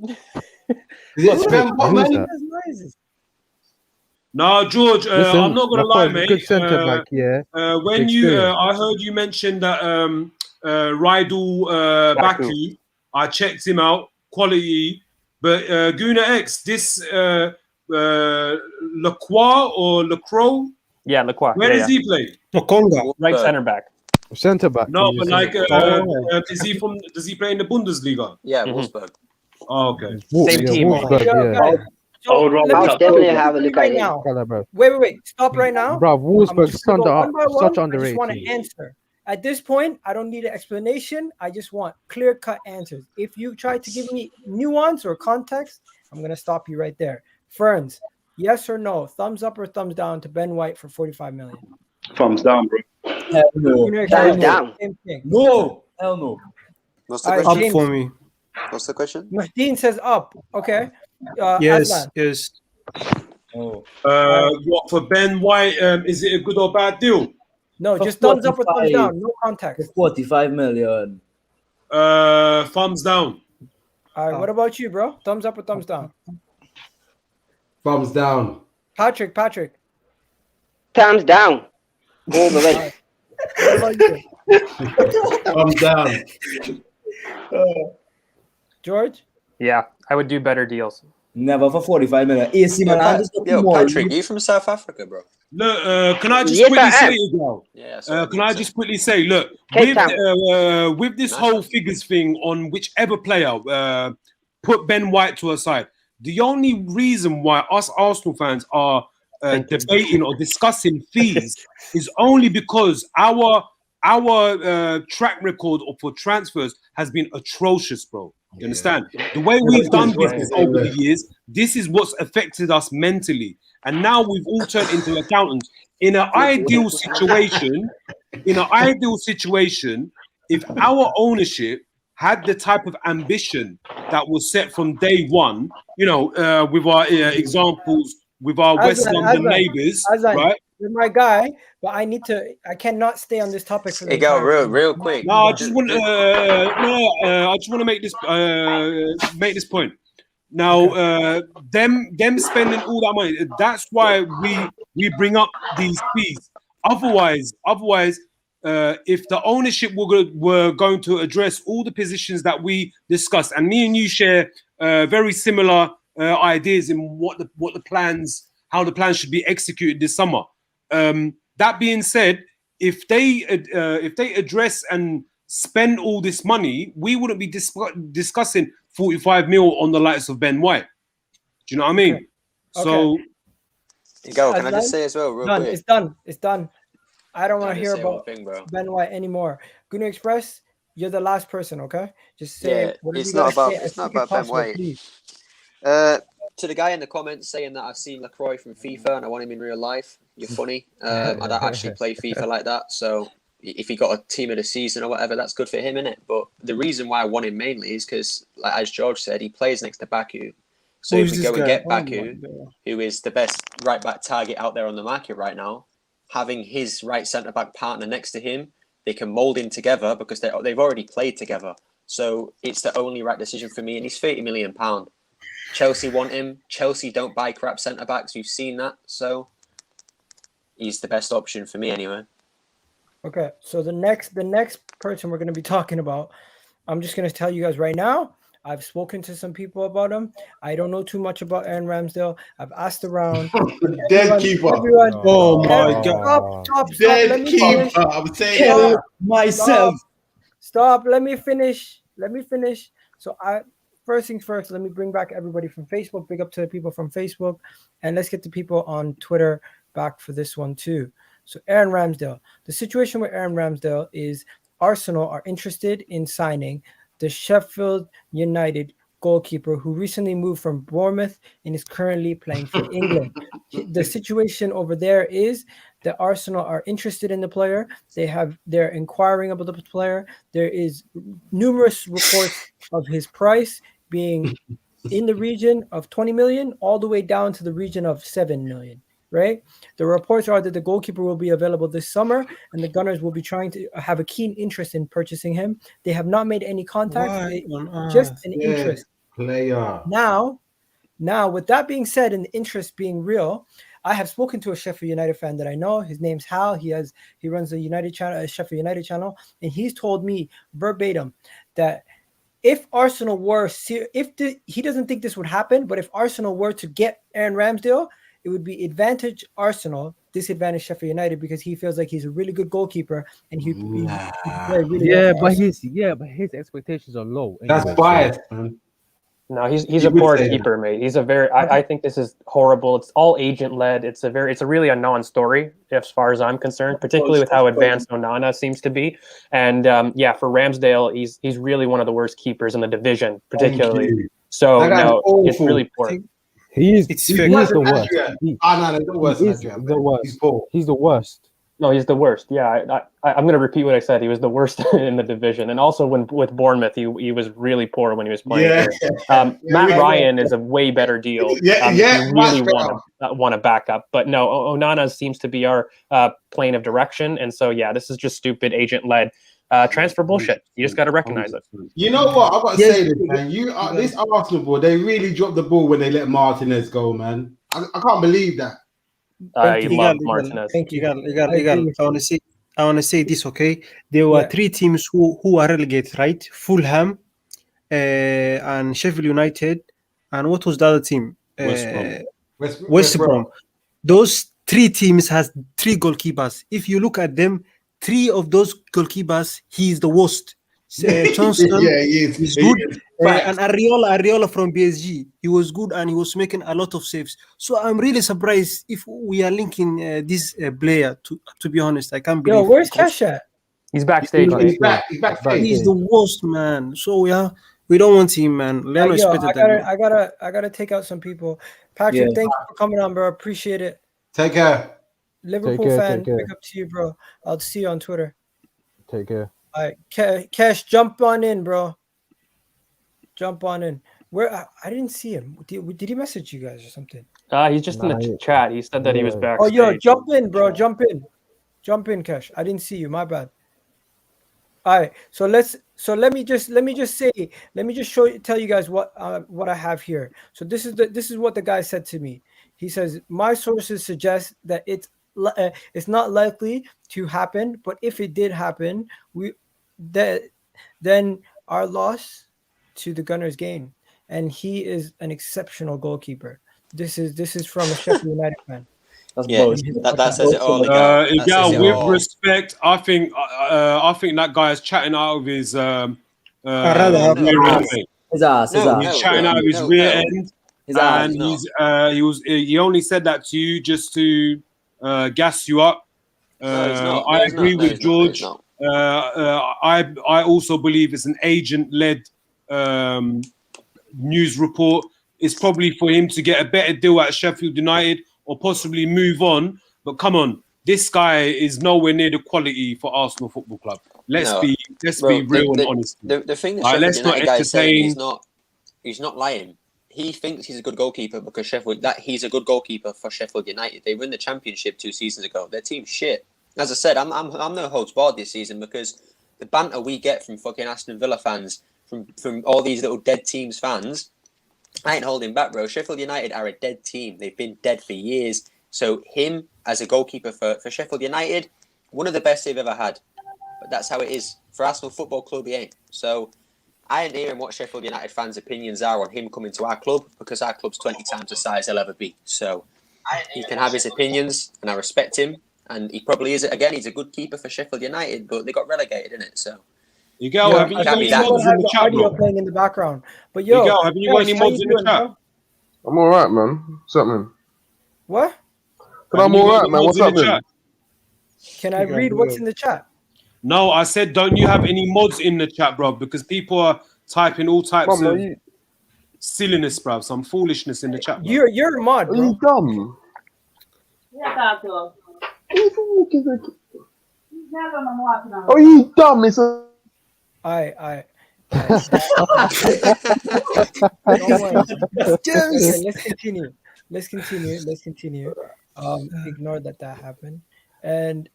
Is it Sven Botman? No, George, I'm not gonna lie, mate. Good centre back, yeah. When I heard you mention that Rydal Baku, I checked him out, quality. But Guna X, this Lacroix or Lacroix? Yeah, Lacroix. Where does he play? Conga. Right centre back. Centre back. No, but like, is he from? Does he play in the Bundesliga? Yeah, Wolfsburg. Oh, okay. Same team. Wolfsburg, yeah. I'll definitely have a look at it. Wait. Stop right now. Bro, Wolfsburg's such underrated. I just want to answer. At this point, I don't need an explanation. I just want clear-cut answers. If you try to give me nuance or context, I'm going to stop you right there. Ferns, yes or no? Thumbs up or thumbs down to Ben White for 45 million? Thumbs down, bro. Hell no. Thumbs down. Same thing. No. Hell no. What's the All right, question? Up for me. What's the question? Mahdeen says up. Okay. Yes, Aslan. yes. Oh. What for Ben White? Is it a good or bad deal? No, For just thumbs up or thumbs 45. down. No context. 45 million. Thumbs down. All right. What about you, bro? Thumbs up or thumbs down? Thumbs down. Patrick. Thumbs down. All the way. What about you? Thumbs down. George? Yeah, I would do better deals. Never for 45 million. AC Milan just got Yo, more. Patrick, you from South Africa, bro? Look, can I just Yes, quickly I say, am. Egal? Yeah. Can I just quickly say, look, Cape with this whole figures thing on whichever player, put Ben White to a side. The only reason why us Arsenal fans are debating or discussing fees is only because our track record for transfers has been atrocious, bro. You understand? The way we've done business over the years, this is what's affected us mentally. And now we've all turned into accountants. In an ideal situation, if our ownership had the type of ambition that was set from day one, you know, with our examples, with our West London neighbours, right? You're my guy, but I cannot stay on this topic for the Hey, go entire real quick. No, I just want to make this point. Now, them spending all that money. That's why we bring up these fees. Otherwise, if the ownership were going to address all the positions that we discussed, and me and you share very similar ideas in what the plans, how the plans should be executed this summer. That being said, if they address and spend all this money, we wouldn't be discussing 45 mil on the likes of Ben White. Do you know what I mean? Okay. So, Go. Can I just say as well, real quick? It's done. I don't want to hear about Ben White anymore. Guna Express, you're the last person, okay? Just say it's not about Ben White. To the guy in the comments saying that I've seen Lacroix from FIFA and I want him in real life, you're funny. I don't actually play FIFA like that, so if he got a team of the season or whatever, that's good for him, innit? But the reason why I want him mainly is because, like as George said, he plays next to Baku. So if we go and get Baku, who is the best right back target out there on the market right now, having his right centre back partner next to him, they can mould in together because they've already played together. So it's the only right decision for me, and he's £30 million. Chelsea want him. Chelsea don't buy crap centre backs. We've seen that, so he's the best option for me anyway. Okay, so the next person we're going to be talking about, I'm just going to tell you guys right now, I've spoken to some people about him. I don't know too much about Aaron Ramsdale. I've asked around. Dead keeper. Everyone, Oh my God. Stop. Dead Let me keeper. finish. I'm saying Kill that. myself. Stop. Let me finish. So first things first, let me bring back everybody from Facebook. Big up to the people from Facebook. And let's get the people on Twitter back for this one too. So Aaron Ramsdale. The situation with Aaron Ramsdale is Arsenal are interested in signing the Sheffield United goalkeeper who recently moved from Bournemouth and is currently playing for England. The situation over there is that Arsenal are interested in the player. They're inquiring about the player. There is numerous reports of his price being in the region of 20 million all the way down to the region of 7 million. Right? The reports are that the goalkeeper will be available this summer and the Gunners will be trying to have a keen interest in purchasing him. They have not made any contact, just an interest. Player. Now, with that being said and the interest being real, I have spoken to a Sheffield United fan that I know. His name's Hal. He runs the United channel, Sheffield United channel, and he's told me verbatim that if Arsenal were, he doesn't think this would happen, but if Arsenal were to get Aaron Ramsdale, it would be advantage Arsenal, disadvantage Sheffield United because he feels like he's a really good goalkeeper and he'd be really but his expectations are low. That's anyway, biased, man. No, he's a poor keeper, mate. He's a very. I think this is horrible. It's all agent led. It's a really a non-story as far as I'm concerned, particularly with how advanced Onana seems to be. And for Ramsdale, he's really one of the worst keepers in the division, particularly. So no, it's really poor. He's the worst. He's the worst. No, he's the worst. Yeah, I'm going to repeat what I said. He was the worst in the division, and also with Bournemouth, he was really poor when he was playing. Yeah. Matt Ryan is a way better deal. You really want to back up, but no, Onana seems to be our plane of direction, and so this is just stupid agent led transfer bullshit. You just got to recognize it. You know what? I've got to say this, man. This Arsenal boy, they really dropped the ball when they let Martinez go, man. I can't believe that. I love Martinez. Thank you. I want to say this, okay? There were three teams who are relegated, right? Fulham, and Sheffield United, and what was the other team? West Brom. Those three teams has three goalkeepers. If you look at them, three of those goalkeepers, he is the worst. Johnston is good, and Areola from PSG, he was good and he was making a lot of saves. So I'm really surprised if we are linking this player. To be honest, I can't believe. Yo, where's Cash at? He's backstage. He's backstage. He's the worst, man. So we don't want him, man. I gotta take out some people. Patrick, thank you for coming on, bro. Appreciate it. Take care. Liverpool fan, big up to you, bro. I'll see you on Twitter. Take care. All right, Cash, jump on in, bro. Jump on in. Where I didn't see him. Did he message you guys or something? He's just in the chat. He said that he was back. Oh, yo, jump in, bro. Jump in, Cash. I didn't see you. My bad. All right, so let me just tell you guys what I have here. So this is what the guy said to me. He says my sources suggest that it's not likely to happen, but if it did happen, then our loss to the Gunners gain, and he is an exceptional goalkeeper. This is from a Sheffield United fan. That says it all. Egal, with respect, I think that guy is chatting out of his ass. He's chatting out of his rear end, and he only said that to you just to gas you up. I agree with George. I also believe it's an agent-led news report. It's probably for him to get a better deal at Sheffield United or possibly move on. But come on, this guy is nowhere near the quality for Arsenal Football Club. Let's be real and honest. The thing that Sheffield United guy is saying, he's not lying. He thinks he's a good goalkeeper because he's a good goalkeeper for Sheffield United. They won the Championship 2 seasons ago. Their team's shit. As I said, I'm no holds barred this season because the banter we get from fucking Aston Villa fans, from all these little dead teams fans, I ain't holding back, bro. Sheffield United are a dead team. They've been dead for years. So him as a goalkeeper for Sheffield United, one of the best they've ever had. But that's how it is. For Arsenal Football Club, he ain't. So I ain't hearing what Sheffield United fans' opinions are on him coming to our club because our club's 20 times the size he'll ever be. So he can have his opinions, and I respect him. And he probably is. Again, he's a good keeper for Sheffield United, but they got relegated, innit? So Egal, have you got any Someone mods in has the the chat, audio bro? playing in the background. But yo, Egal, have you got any how mods you in the doing, chat? bro? I'm all right, man. What's up, man? What? I'm all right, man. What's up, man? Can I read what's in the chat? No, I said, don't you have any mods in the chat, bro? Because people are typing all types Mum, of silliness, bro. Some foolishness in the chat, bro. You're a mod, bro. Are you dumb? Are you dumb? It's a... I. Don't worry. Okay, let's continue. Ignore that happened. And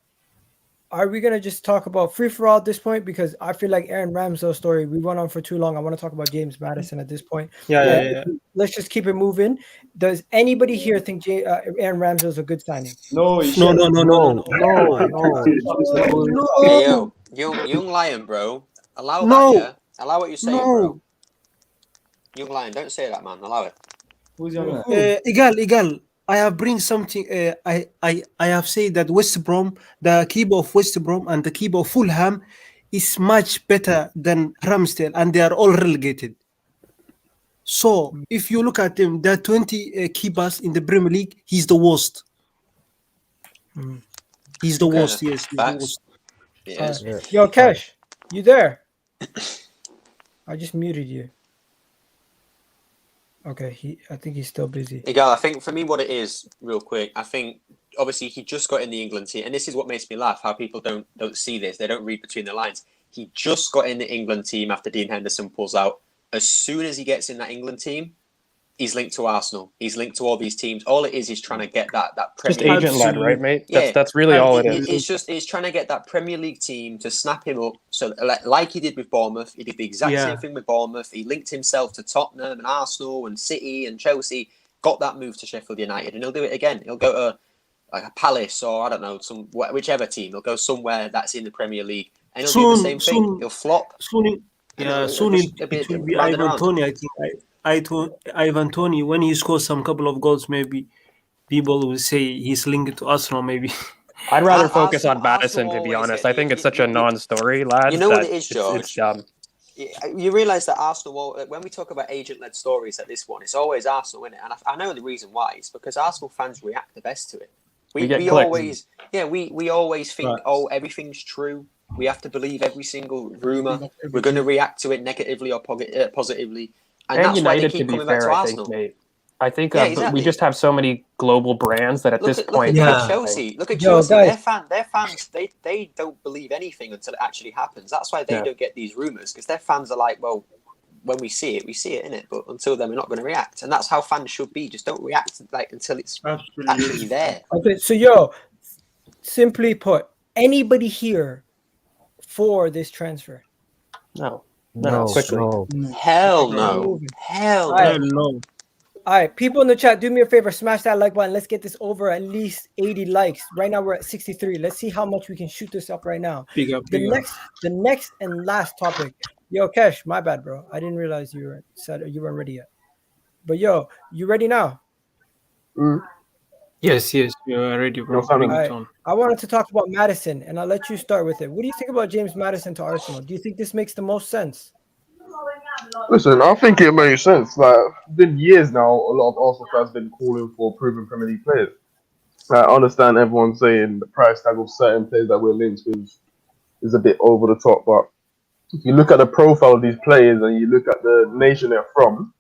are we gonna just talk about free for all at this point? Because I feel like Aaron Ramsdale's story, we went on for too long. I want to talk about James Maddison at this point. Yeah. Let's just keep it moving. Does anybody here think Aaron Ramsdale's a good signing? No. Hey, yo, young lion, bro. Allow No. that, yeah? Allow what you're saying, No. bro. Young lion, don't say that, man. Allow it. Who's young? Egal. I have bring something. I have said that West Brom, the keeper of West Brom and the keeper of Fulham, is much better than Ramsdale, and they are all relegated. So if you look at them, there are 20 keepers in the Premier League. He's the worst. He's the worst. Yes, he's the worst. Yes. Yo, Kesh, you there? I just muted you. Okay, I think he's still busy. Egal, I think for me what it is, real quick, I think obviously he just got in the England team, and this is what makes me laugh, how people don't see this. They don't read between the lines. He just got in the England team after Dean Henderson pulls out. As soon as he gets in that England team, he's linked to Arsenal. He's linked to all these teams. All it is trying to get that Just Premier League. agent-led, right, mate? Yeah, That's really all it is. It's trying to get that Premier League team to snap him up. So like he did with Bournemouth, he did the exact same thing with Bournemouth. He linked himself to Tottenham and Arsenal and City and Chelsea. Got that move to Sheffield United, and he'll do it again. He'll go to like a Palace or I don't know, whichever team. He'll go somewhere that's in the Premier League, and he'll do the same thing. He'll flop. Soon it will be Ivan Toney. I think Ivan Toney, when he scores some couple of goals, maybe people will say he's linked to Arsenal. Maybe. I'd rather focus on Maddison, to be honest. I think it's such a non-story, lads. You know what it is, George? It's dumb. You realise that Arsenal, when we talk about agent-led stories like this one, it's always Arsenal, isn't it? And I know the reason why. It's because Arsenal fans react the best to it. We always think, everything's true. We have to believe every single rumour. We're going to react to it negatively or positively. And that's United, why they keep coming back to Arsenal. I think we just have so many global brands that at this point... Look at Chelsea. Look at Chelsea. Their fans, they don't believe anything until it actually happens. That's why they don't get these rumours, because their fans are like, well, when we see it, innit? But until then, we're not going to react. And that's how fans should be. Just don't react until it's actually there. Okay, so simply put, anybody here for this transfer? No. Quickly. No. Hell no. All right, people in the chat, do me a favor, smash that like button. Let's get this over at least 80 likes. Right now we're at 63. Let's see how much we can shoot this up right now. The next and last topic. Yo, Kesh, my bad, bro. I didn't realize you weren't ready yet. But yo, you ready now? Yes, you're ready, bro. I wanted to talk about Maddison, and I'll let you start with it. What do you think about James Maddison to Arsenal? Do you think this makes the most sense? Listen, I think it makes sense. Like, it's been years now, a lot of Arsenal fans have been calling for proven Premier League players. I understand everyone saying the price tag of certain players that we're linked with is a bit over the top, but if you look at the profile of these players and you look at the nation they're from,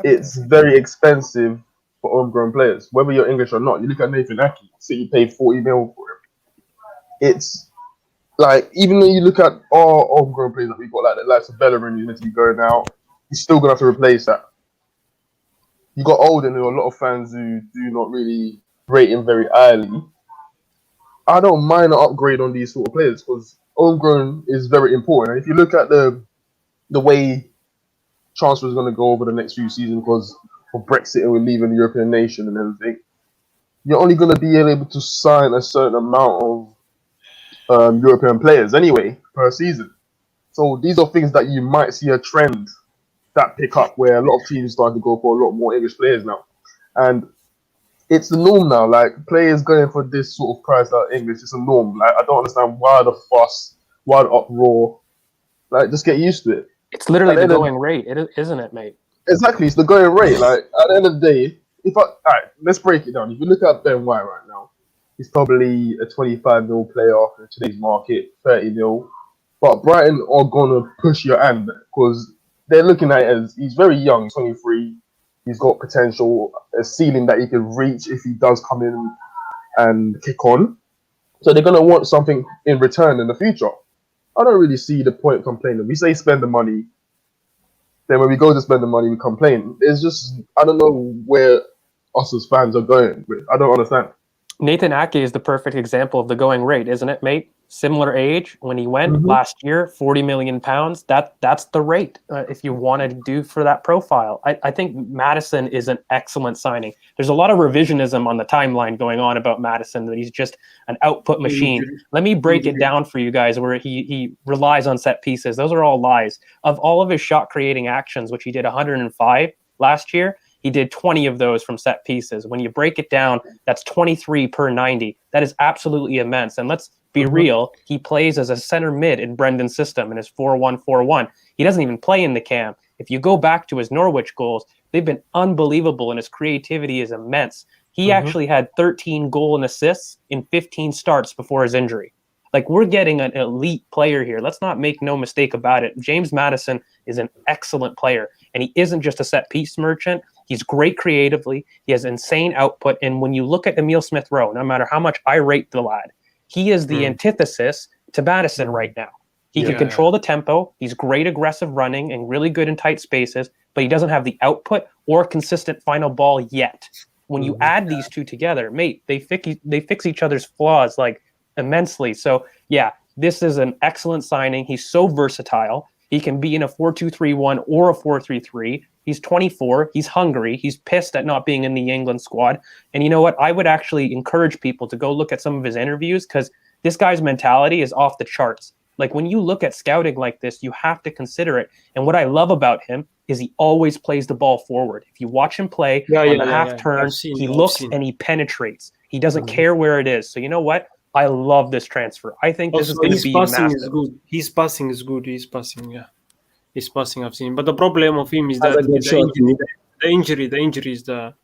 it's very expensive for homegrown players, whether you're English or not. You look at Nathan Ake, City paid 40 mil for him. It's like, even though you look at our homegrown players that we've got, like the likes of Bellerin, who's meant to be going out, you're still going to have to replace that. You got Oden, who are a lot of fans who do not really rate him very highly. I don't mind an upgrade on these sort of players because homegrown is very important. And if you look at the way transfer is going to go over the next few seasons because of Brexit and we're leaving the European nation and everything, you're only going to be able to sign a certain amount of European players anyway per season. So these are things that you might see a trend that pick up where a lot of teams start to go for a lot more English players now. And it's the norm now. Like, players going for this sort of price out English, it's a norm. Like, I don't understand why the fuss, why the uproar. Like, just get used to it. It's literally the going rate, isn't it, mate? Exactly, it's the going rate. Like, at the end of the day, alright, let's break it down. If you look at Ben White right now, he's probably a 25 mil player in today's market, 30 mil. But Brighton are gonna push your hand because they're looking at it as he's very young, 23. He's got potential, a ceiling that he can reach if he does come in and kick on. So they're gonna want something in return in the future. I don't really see the point of complaining. We say spend the money, then when we go to spend the money, we complain. It's just, I don't know where us as fans are going with. I don't understand. Nathan Ake is the perfect example of the going rate, isn't it, mate? Similar age when he went last year, £40 million. That's the rate if you wanted to do for that profile. I think Maddison is an excellent signing. There's a lot of revisionism on the timeline going on about Maddison, that he's just an output machine. Let me break it down for you guys where he relies on set pieces. Those are all lies. Of all of his shot creating actions, which he did 105 last year, he did 20 of those from set pieces. When you break it down, that's 23 per 90. That is absolutely immense. And let's be real, he plays as a center mid in Brendan's system in his 4-1-4-1. He doesn't even play in the cam. If you go back to his Norwich goals, they've been unbelievable, and his creativity is immense. He actually had 13 goal and assists in 15 starts before his injury. Like, we're getting an elite player here. Let's not make no mistake about it. James Maddison is an excellent player, and he isn't just a set piece merchant. He's great creatively. He has insane output. And when you look at Emile Smith-Rowe, no matter how much I rate the lad, he is the antithesis to Maddison right now. He can control the tempo. He's great aggressive running and really good in tight spaces, but he doesn't have the output or consistent final ball yet. When you add these two together, mate, they fix each other's flaws like immensely. So yeah, this is an excellent signing. He's so versatile. He can be in a 4-2-3-1 or a 4-3-3. He's 24. He's hungry. He's pissed at not being in the England squad. And you know what? I would actually encourage people to go look at some of his interviews, because this guy's mentality is off the charts. Like, when you look at scouting like this, you have to consider it. And what I love about him is he always plays the ball forward. If you watch him play on the half turn, he looks and he penetrates. He doesn't care where it is. So you know what? I love this transfer. I think this is going to be massive. His passing is good. His passing, I've seen. But the problem of him is that the injury is the...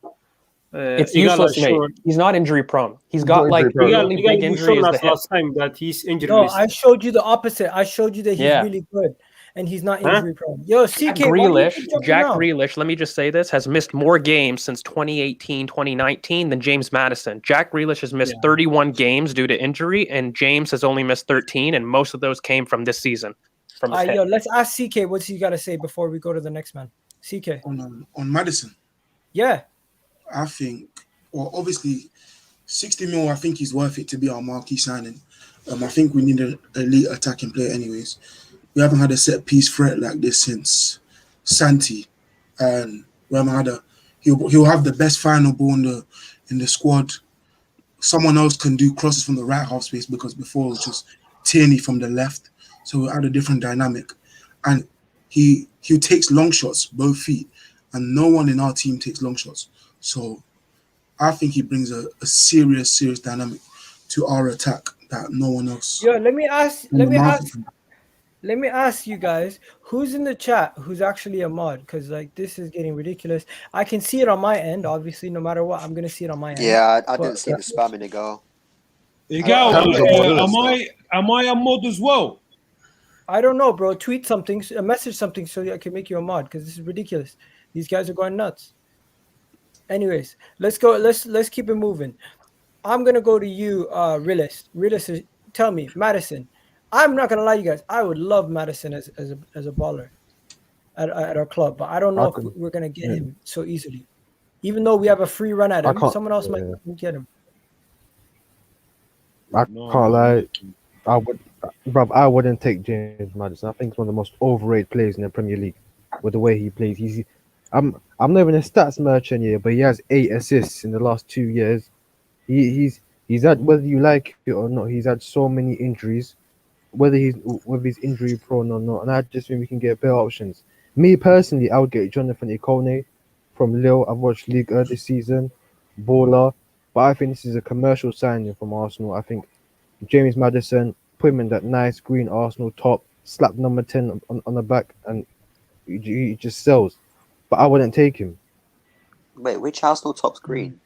it's useless, mate. He's not injury prone. He's got the only big injury is the hip. Last time that he's injured. No, I showed you the opposite. I showed you that he's really good and he's not injury prone. Yo, Jack Grealish, let me just say this, has missed more games since 2018, 2019 than James Maddison. Jack Grealish has missed 31 games due to injury, and James has only missed 13, and most of those came from this season. Yo, let's ask CK what's he got to say before we go to the next man. CK. On Maddison. Yeah. I think, well, obviously, 60 mil, I think he's worth it to be our marquee signing. I think we need an elite attacking player anyways. We haven't had a set-piece threat like this since Santi. And we haven't had he'll have the best final ball in the squad. Someone else can do crosses from the right half space, because before it was just Tierney from the left. So we'll add a different dynamic. And he takes long shots, both feet. And no one in our team takes long shots. So I think he brings a serious dynamic to our attack that no one else. Yo, let me ask you guys, who's in the chat who's actually a mod? Because like, this is getting ridiculous. I can see it on my end, obviously. No matter what, I'm gonna see it on my end. Yeah, I didn't see the spam in Egal. Egal, am I a mod as well? I don't know, bro. Tweet something, message something, so I can make you a mod, because this is ridiculous. These guys are going nuts. Anyways, let's go. Let's keep it moving. I'm gonna go to you, Realist. Realist, tell me, Maddison. I'm not gonna lie, you guys. I would love Maddison as a baller at our club, but I don't know if we're gonna get him so easily. Even though we have a free run at him, someone else might get him. I can't lie. I wouldn't take James Maddison. I think he's one of the most overrated players in the Premier League with the way he plays. I'm not even a stats merchant here, but he has 8 assists in the last 2 years. He's had, whether you like it or not, he's had so many injuries. whether he's injury prone or not, and I just think we can get better options. Me personally, I would get Jonathan Ikone from Lille. I've watched Ligue 1 this season, baller, but I think this is a commercial signing from Arsenal. I think James Maddison, put him in that nice green Arsenal top, slap number 10 on the back, and he just sells. But I wouldn't take him. Wait, which Arsenal top's green?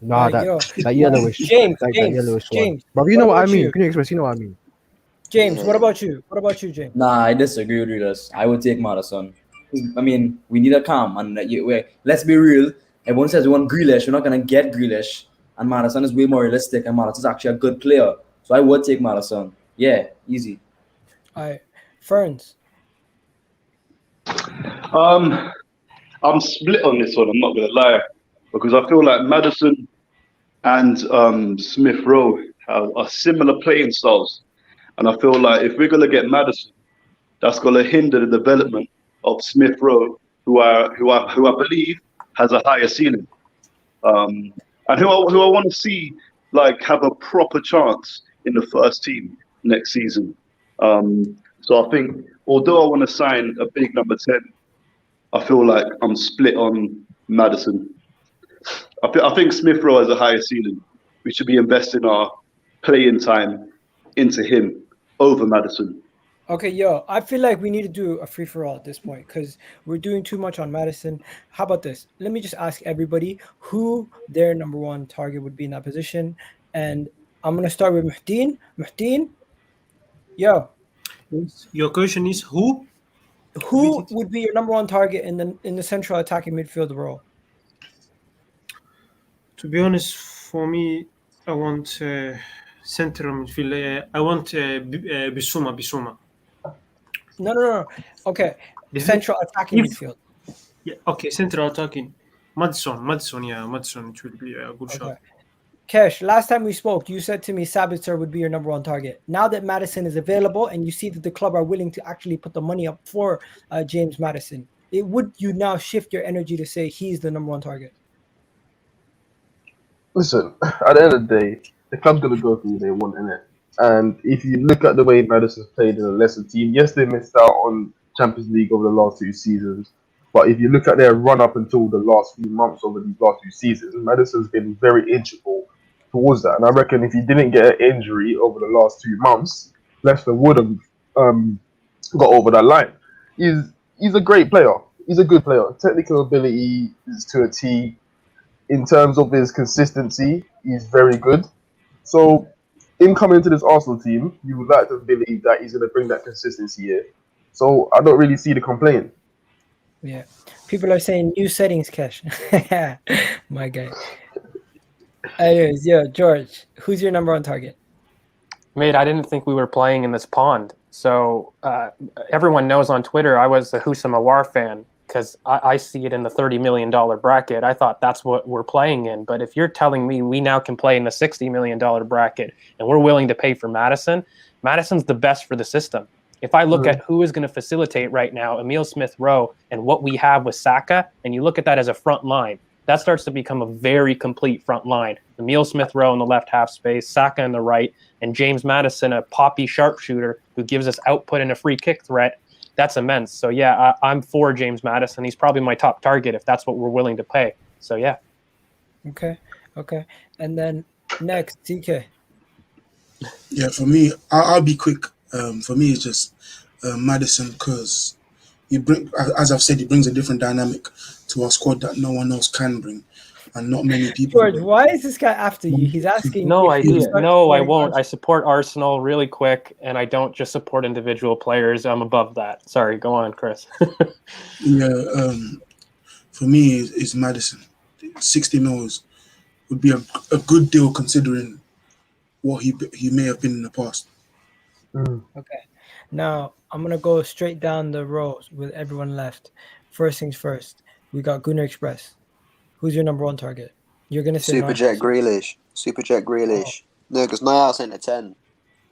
Nah, that yellowish. James, that yellowish one. James. But you know what I mean. You? Can you express? You know what I mean. James, what about you? What about you, James? Nah, I disagree with you. I would take Maddison. I mean, we need a calm, and let's be real. Everyone says we want Grealish. We're not gonna get Grealish, and Maddison is way more realistic, and Maddison is actually a good player. So I would take Maddison. Yeah, easy. All right, Ferns. I'm split on this one. I'm not gonna lie, because I feel like Maddison and Smith Rowe are similar playing styles, and I feel like if we're gonna get Maddison, that's gonna hinder the development of Smith Rowe, who I believe has a higher ceiling, and who I want to see like have a proper chance in the first team next season. So I think, although I want to sign a big number 10, I feel like I'm split on Maddison. I think Smith Rowe has a higher ceiling. We should be investing our playing time into him over Maddison. Okay, yo, I feel like we need to do a free-for-all at this point because we're doing too much on Maddison. How about this? Let me just ask everybody who their number one target would be in that position. And I'm going to start with Muhdin. Muhdin, yo. Your question is who? Who would be your number one target in the central attacking midfield role? To be honest, for me, I want central midfield. I want Bissouma. No. Okay, central attacking midfield. Yeah, okay, central attacking. Maddison, yeah, Maddison, it will be a good shot. Kesh, last time we spoke, you said to me Sabitzer would be your number one target. Now that Maddison is available and you see that the club are willing to actually put the money up for James Maddison, would you now shift your energy to say he's the number one target? Listen, at the end of the day, the club's going to go through what they want, innit? And if you look at the way Maddison's played in a lesser team, yes, they missed out on Champions League over the last 2 seasons. But if you look at their run up until the last few months over these last 2 seasons, Maddison's been very integral towards that. And I reckon if he didn't get an injury over the last 2 months, Leicester would have got over that line. He's a great player. He's a good player. Technical ability is to a T. In terms of his consistency, he's very good. So, in coming to this Arsenal team, you would like to believe that he's going to bring that consistency here. So, I don't really see the complaint. Yeah. People are saying new settings, Kesh. My guy. Anyways, yeah, George, who's your number one target? Mate, I didn't think we were playing in this pond. So everyone knows on Twitter I was a Houssam Aouar fan because I see it in the $30 million bracket. I thought that's what we're playing in. But if you're telling me we now can play in the $60 million bracket and we're willing to pay for Maddison, Maddison's the best for the system. If I look at who is going to facilitate right now, Emile Smith-Rowe, and what we have with Xhaka, and you look at that as a front line, that starts to become a very complete front line. Emile Smith-Rowe in the left half space, Xhaka in the right, and James Maddison, a poppy sharpshooter who gives us output and a free kick threat. That's immense. So, yeah, I'm for James Maddison. He's probably my top target if that's what we're willing to pay. So, yeah. Okay. And then next, TK. Yeah, for me, I'll be quick. For me, it's just Maddison because as I've said, he brings a different dynamic to our squad that no one else can bring, and not many people. George, why is this guy after you? He's asking. No idea. No, I won't. I support Arsenal really quick, and I don't just support individual players. I'm above that. Sorry, go on, Chris. Yeah, for me, it's Maddison. 60 mils would be a good deal considering what he may have been in the past. Okay. Now, I'm going to go straight down the rows with everyone left. First things first, we got Gunnar Express. Who's your number one target? You're going to say Superjet Grealish. No, because Nias ain't a 10.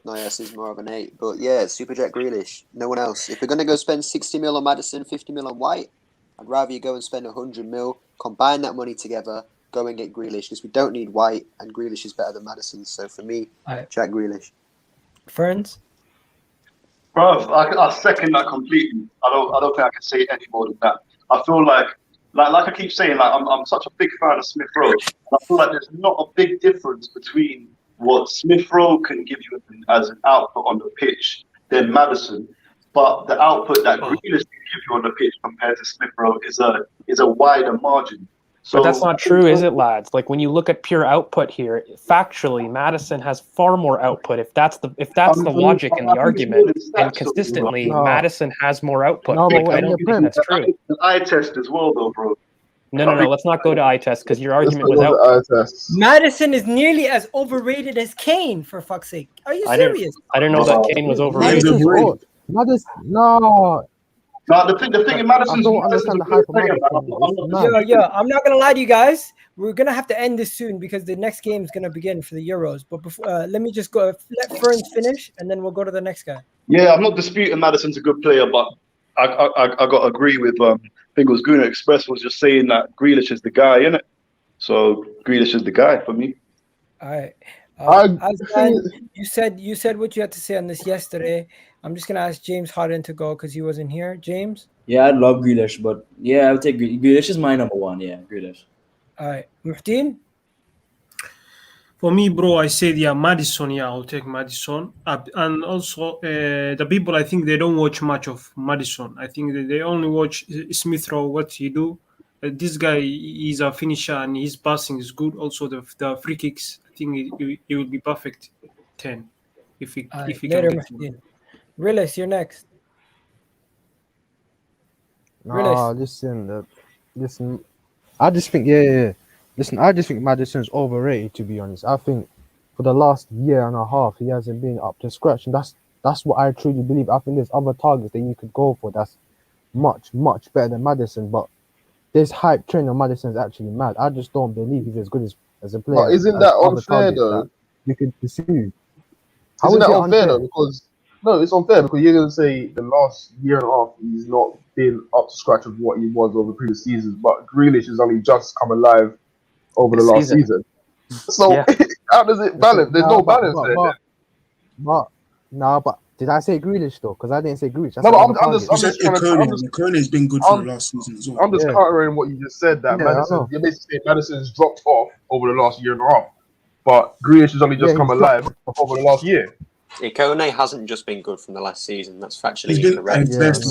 Nias is more of an 8. But yeah, Superjet Grealish. No one else. If we're going to go spend 60 mil on Maddison, 50 mil on White, I'd rather you go and spend 100 mil, combine that money together, go and get Grealish, because we don't need White, and Grealish is better than Maddison. So for me, Jack Grealish. Ferns? Bro, I second that completely. I don't think I can say any more than that. I feel like I keep saying, like I'm such a big fan of Smith Rowe. I feel like there's not a big difference between what Smith Rowe can give you as an output on the pitch than Maddison. But the output that Grealish can give you on the pitch compared to Smith Rowe is a wider margin. So, but that's not true, is it, lads? Like when you look at pure output here, factually, Maddison has far more output. If that's the logic and the argument, and consistently, Maddison has more output. No, like, I don't think that's true. The eye test as well, though, bro. No. Let's not go to eye test because your argument was output. Maddison is nearly as overrated as Kane, for fuck's sake. Are you serious? I didn't know that Kane was overrated. Maddison, no. No, the thing in Maddison's... I don't understand the hype of Maddison. Yeah, I'm not gonna lie to you guys. We're gonna have to end this soon because the next game is gonna begin for the Euros. But before, let me just go. Let Ferns finish, and then we'll go to the next guy. Yeah, I'm not disputing Maddison's a good player, but I got to agree with I think it was Guna Express was just saying that Grealish is the guy, innit? So Grealish is the guy for me. All right. Aslan, you said what you had to say on this yesterday. I'm just gonna ask James Harden to go because he wasn't here. James? Yeah, I love Grealish, but yeah, I would take Grealish is my number one. Yeah, Grealish. All right, Muhtin? For me, bro, I said Maddison. Yeah, I'll take Maddison. And also, the people, I think they don't watch much of Maddison. I think they only watch Smith Rowe, what he do. This guy is a finisher and his passing is good. Also, the free kicks, I think it will be perfect 10 if he can get them. Rillis, you're next. No, listen. I just think, Listen, I just think Maddison's overrated, to be honest. I think for the last year and a half, he hasn't been up to scratch. And that's what I truly believe. I think there's other targets that you could go for that's much better than Maddison. But this hype train on Maddison is actually mad. I just don't believe he's as good as a player. But isn't that unfair, though? You could pursue. Isn't that unfair, though? Because no, it's unfair because you're going to say the last year and a half he's not been up to scratch of what he was over previous seasons. But Grealish has only just come alive over the last season. So how does it balance? There's no balance there. But did I say Grealish though? Because I didn't say Grealish. No, but I'm just trying to. Kone's been good for the last season as well. I'm just countering what you just said. That Maddison, you're basically saying Maddison's dropped off over the last year and a half, but Grealish has only just come alive over the last year. Kone hasn't just been good from the last season. That's factually incorrect.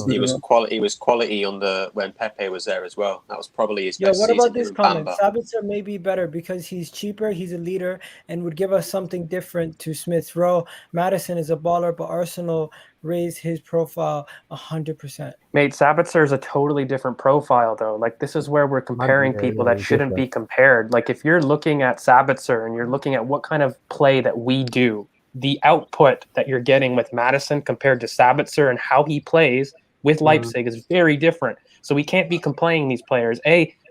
He was quality when Pepe was there as well. That was probably his best season. What about this comment? Sabitzer may be better because he's cheaper, he's a leader, and would give us something different to Smith Rowe. Maddison is a baller, but Arsenal raised his profile 100%. Mate, Sabitzer is a totally different profile, though. Like, this is where we're comparing people that shouldn't be compared. Like, if you're looking at Sabitzer and you're looking at what kind of play that we do, the output that you're getting with Maddison compared to Sabitzer and how he plays with Leipzig is very different. So we can't be complaining these players.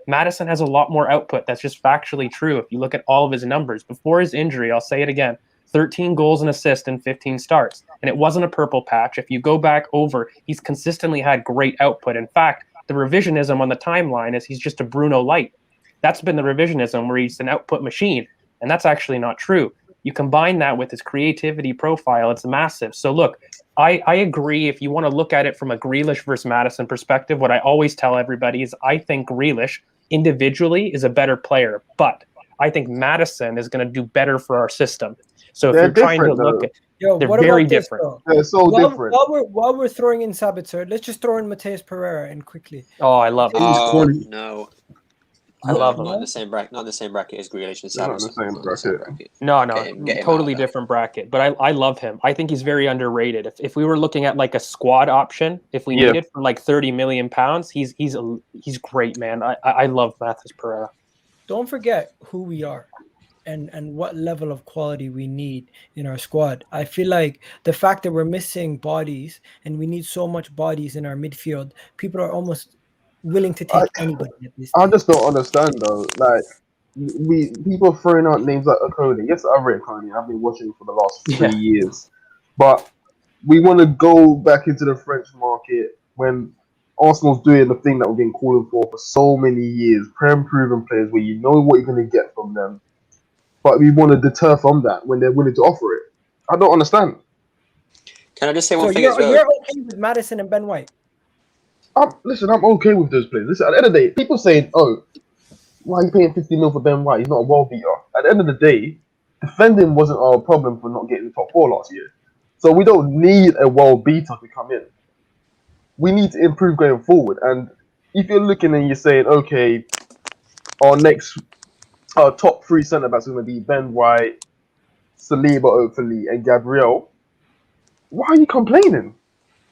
Maddison has a lot more output. That's just factually true. If you look at all of his numbers before his injury, I'll say it again, 13 goals and assists in 15 starts. And it wasn't a purple patch. If you go back over, he's consistently had great output. In fact, the revisionism on the timeline is he's just a Bruno Light. That's been the revisionism where he's an output machine. And that's actually not true. You combine that with his creativity profile, it's massive. So look, I agree if you want to look at it from a Grealish versus Maddison perspective, what I always tell everybody is I think Grealish individually is a better player, but I think Maddison is going to do better for our system. So if you're trying to look at they're very different. They're so different. While we're throwing in Sabitzer, let's just throw in Mateus Pereira in quickly. Oh, I love him. No. I love him. Not in the same bracket as Grealish and Sabitzer. No, totally different bracket. But I love him. I think he's very underrated. If we were looking at like a squad option, if we needed for like 30 million pounds, he's great, man. I love Matheus Pereira. Don't forget who we are and what level of quality we need in our squad. I feel like the fact that we're missing bodies and we need so much bodies in our midfield, people are almost willing to take anybody at this I just don't understand though. Like people throwing out names like Akoni. Yes, I've read Akoni. I've been watching for the last 3 years. But we want to go back into the French market when Arsenal's doing the thing that we've been calling for so many years. Proven players where you know what you're going to get from them. But we want to deter from that when they're willing to offer it. I don't understand. Can I just say one So thing as well? you're okay with Maddison and Ben White? Listen, I'm okay with those players. Listen, at the end of the day, people saying, "Oh, why are you paying 50 mil for Ben White? He's not a world beater." At the end of the day, defending wasn't our problem for not getting the top 4 last year. So we don't need a world beater to come in. We need to improve going forward. And if you're looking and you're saying, okay, our top 3 centre backs are going to be Ben White, Saliba, hopefully, and Gabriel, why are you complaining?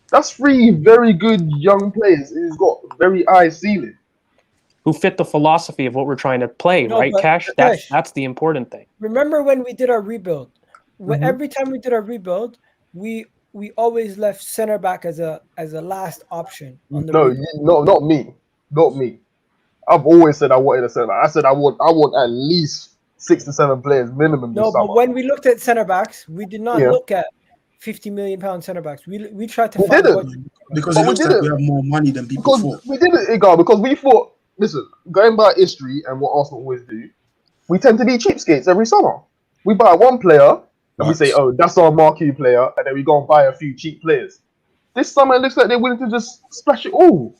That's 3 very good young players who's got very high ceiling. Who fit the philosophy of what we're trying to play, No, right, but Cash? Cash, That's the important thing. remember when we did our rebuild? Every time we did our rebuild, we always left center back as a last option on the rebuild. No, not me. Not me. I've always said I wanted a centre back. I said I want at least 6 to 7 players minimum this No, summer. but when we looked at center backs, we did not Yeah. look at £50 million centre backs. We tried to We find didn't. what Because But it we looks like didn't. we have more money than people Because thought. we did it, Egal, because we thought, listen, going by history and what Arsenal always do, we tend to be cheapskates every summer. We buy one player and we say, oh, that's our marquee player, and then we go and buy a few cheap players. This summer it looks like they're willing to just splash it all.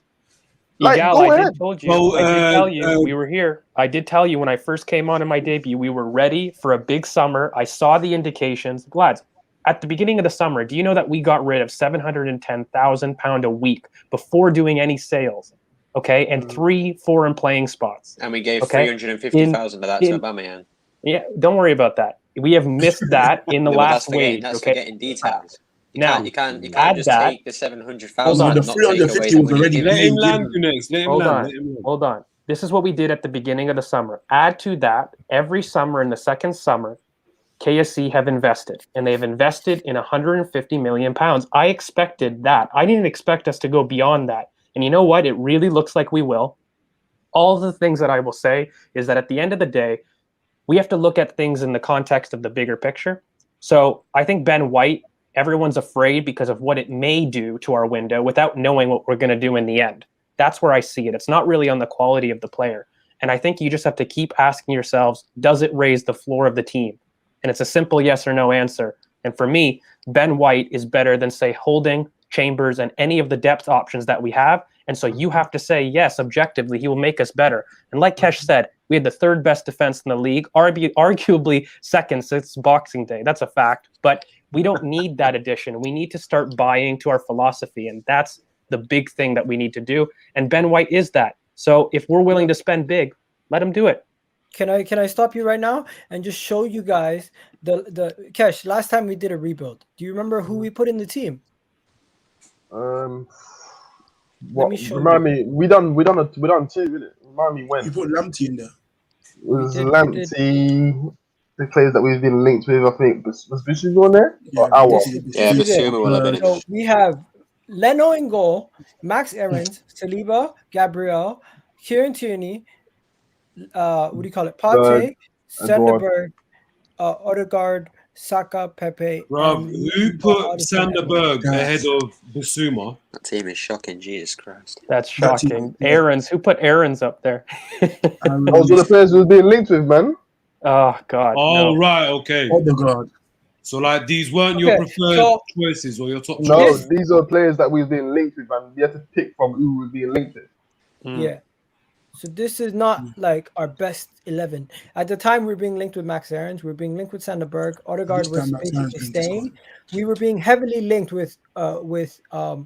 Like, Egal, go I ahead. did told you. Well, I did tell you. We were here. I did tell you when I first came on in my debut, we were ready for a big summer. I saw the indications. Lads, at the beginning of the summer, do you know that we got rid of £710,000 a week before doing any sales? Okay, and 3 foreign playing spots. And we gave Okay? 350,000 of that to Aubameyang. Yeah, don't worry about that. We have missed that in the No, but last that's wave. that's okay, forgetting details. You can't add just that. take the 700,000 Hold on. and not take away the money you're Let giving. him land, Gunners. Let him Hold land. on. Let him land. Hold on. This is what we did at the beginning of the summer. Add to that, every summer in the second summer, KSC have invested, and they've invested in £150 million. I expected that. I didn't expect us to go beyond that. And you know what? It really looks like we will. All the things that I will say is that at the end of the day, we have to look at things in the context of the bigger picture. So I think Ben White, everyone's afraid because of what it may do to our window without knowing what we're going to do in the end. That's where I see it. It's not really on the quality of the player. And I think you just have to keep asking yourselves, does it raise the floor of the team? And it's a simple yes or no answer. And for me, Ben White is better than, say, Holding, Chambers, and any of the depth options that we have. And so you have to say, yes, objectively, he will make us better. And like Kesh said, we had the 3rd best defense in the league, arguably second since Boxing Day. That's a fact. But we don't need that addition. We need to start buying to our philosophy. And that's the big thing that we need to do. And Ben White is that. So if we're willing to spend big, let him do it. Can I stop you right now and just show you guys the Kesh? Last time we did a rebuild, do you remember who we put in the team? What, me show remind me. We done 2, didn't it? Remind me when. You put Lamptey in there. It was Lamptey. The players that we've been linked with, I think, was Bissouma on there? Yeah, Or Awa? Yeah, Bissouma will have been in. So we have Leno in goal, Max Aarons, Saliba, Gabriel, Kieran Tierney, what do you call it? Partey, Sanderberg, Odegaard, Saka, Pepe. Rob, who put Sanderberg ahead of Bissouma? That team is shocking, Jesus Christ. That's shocking. Aaron's, who put Aaron's up there? Those are the players who've been linked with, man. Oh, God. Oh, no. right, okay. ODEGAARD. So, like, these weren't your preferred choices or your top No, choices? these are players that we've been linked with, and we have to pick from who we've been linked with. Yeah. So this is not like our best 11. At the time, we were being linked with Max Aarons. We were being linked with Sanderberg. Odegaard was basically staying. We were being heavily linked with a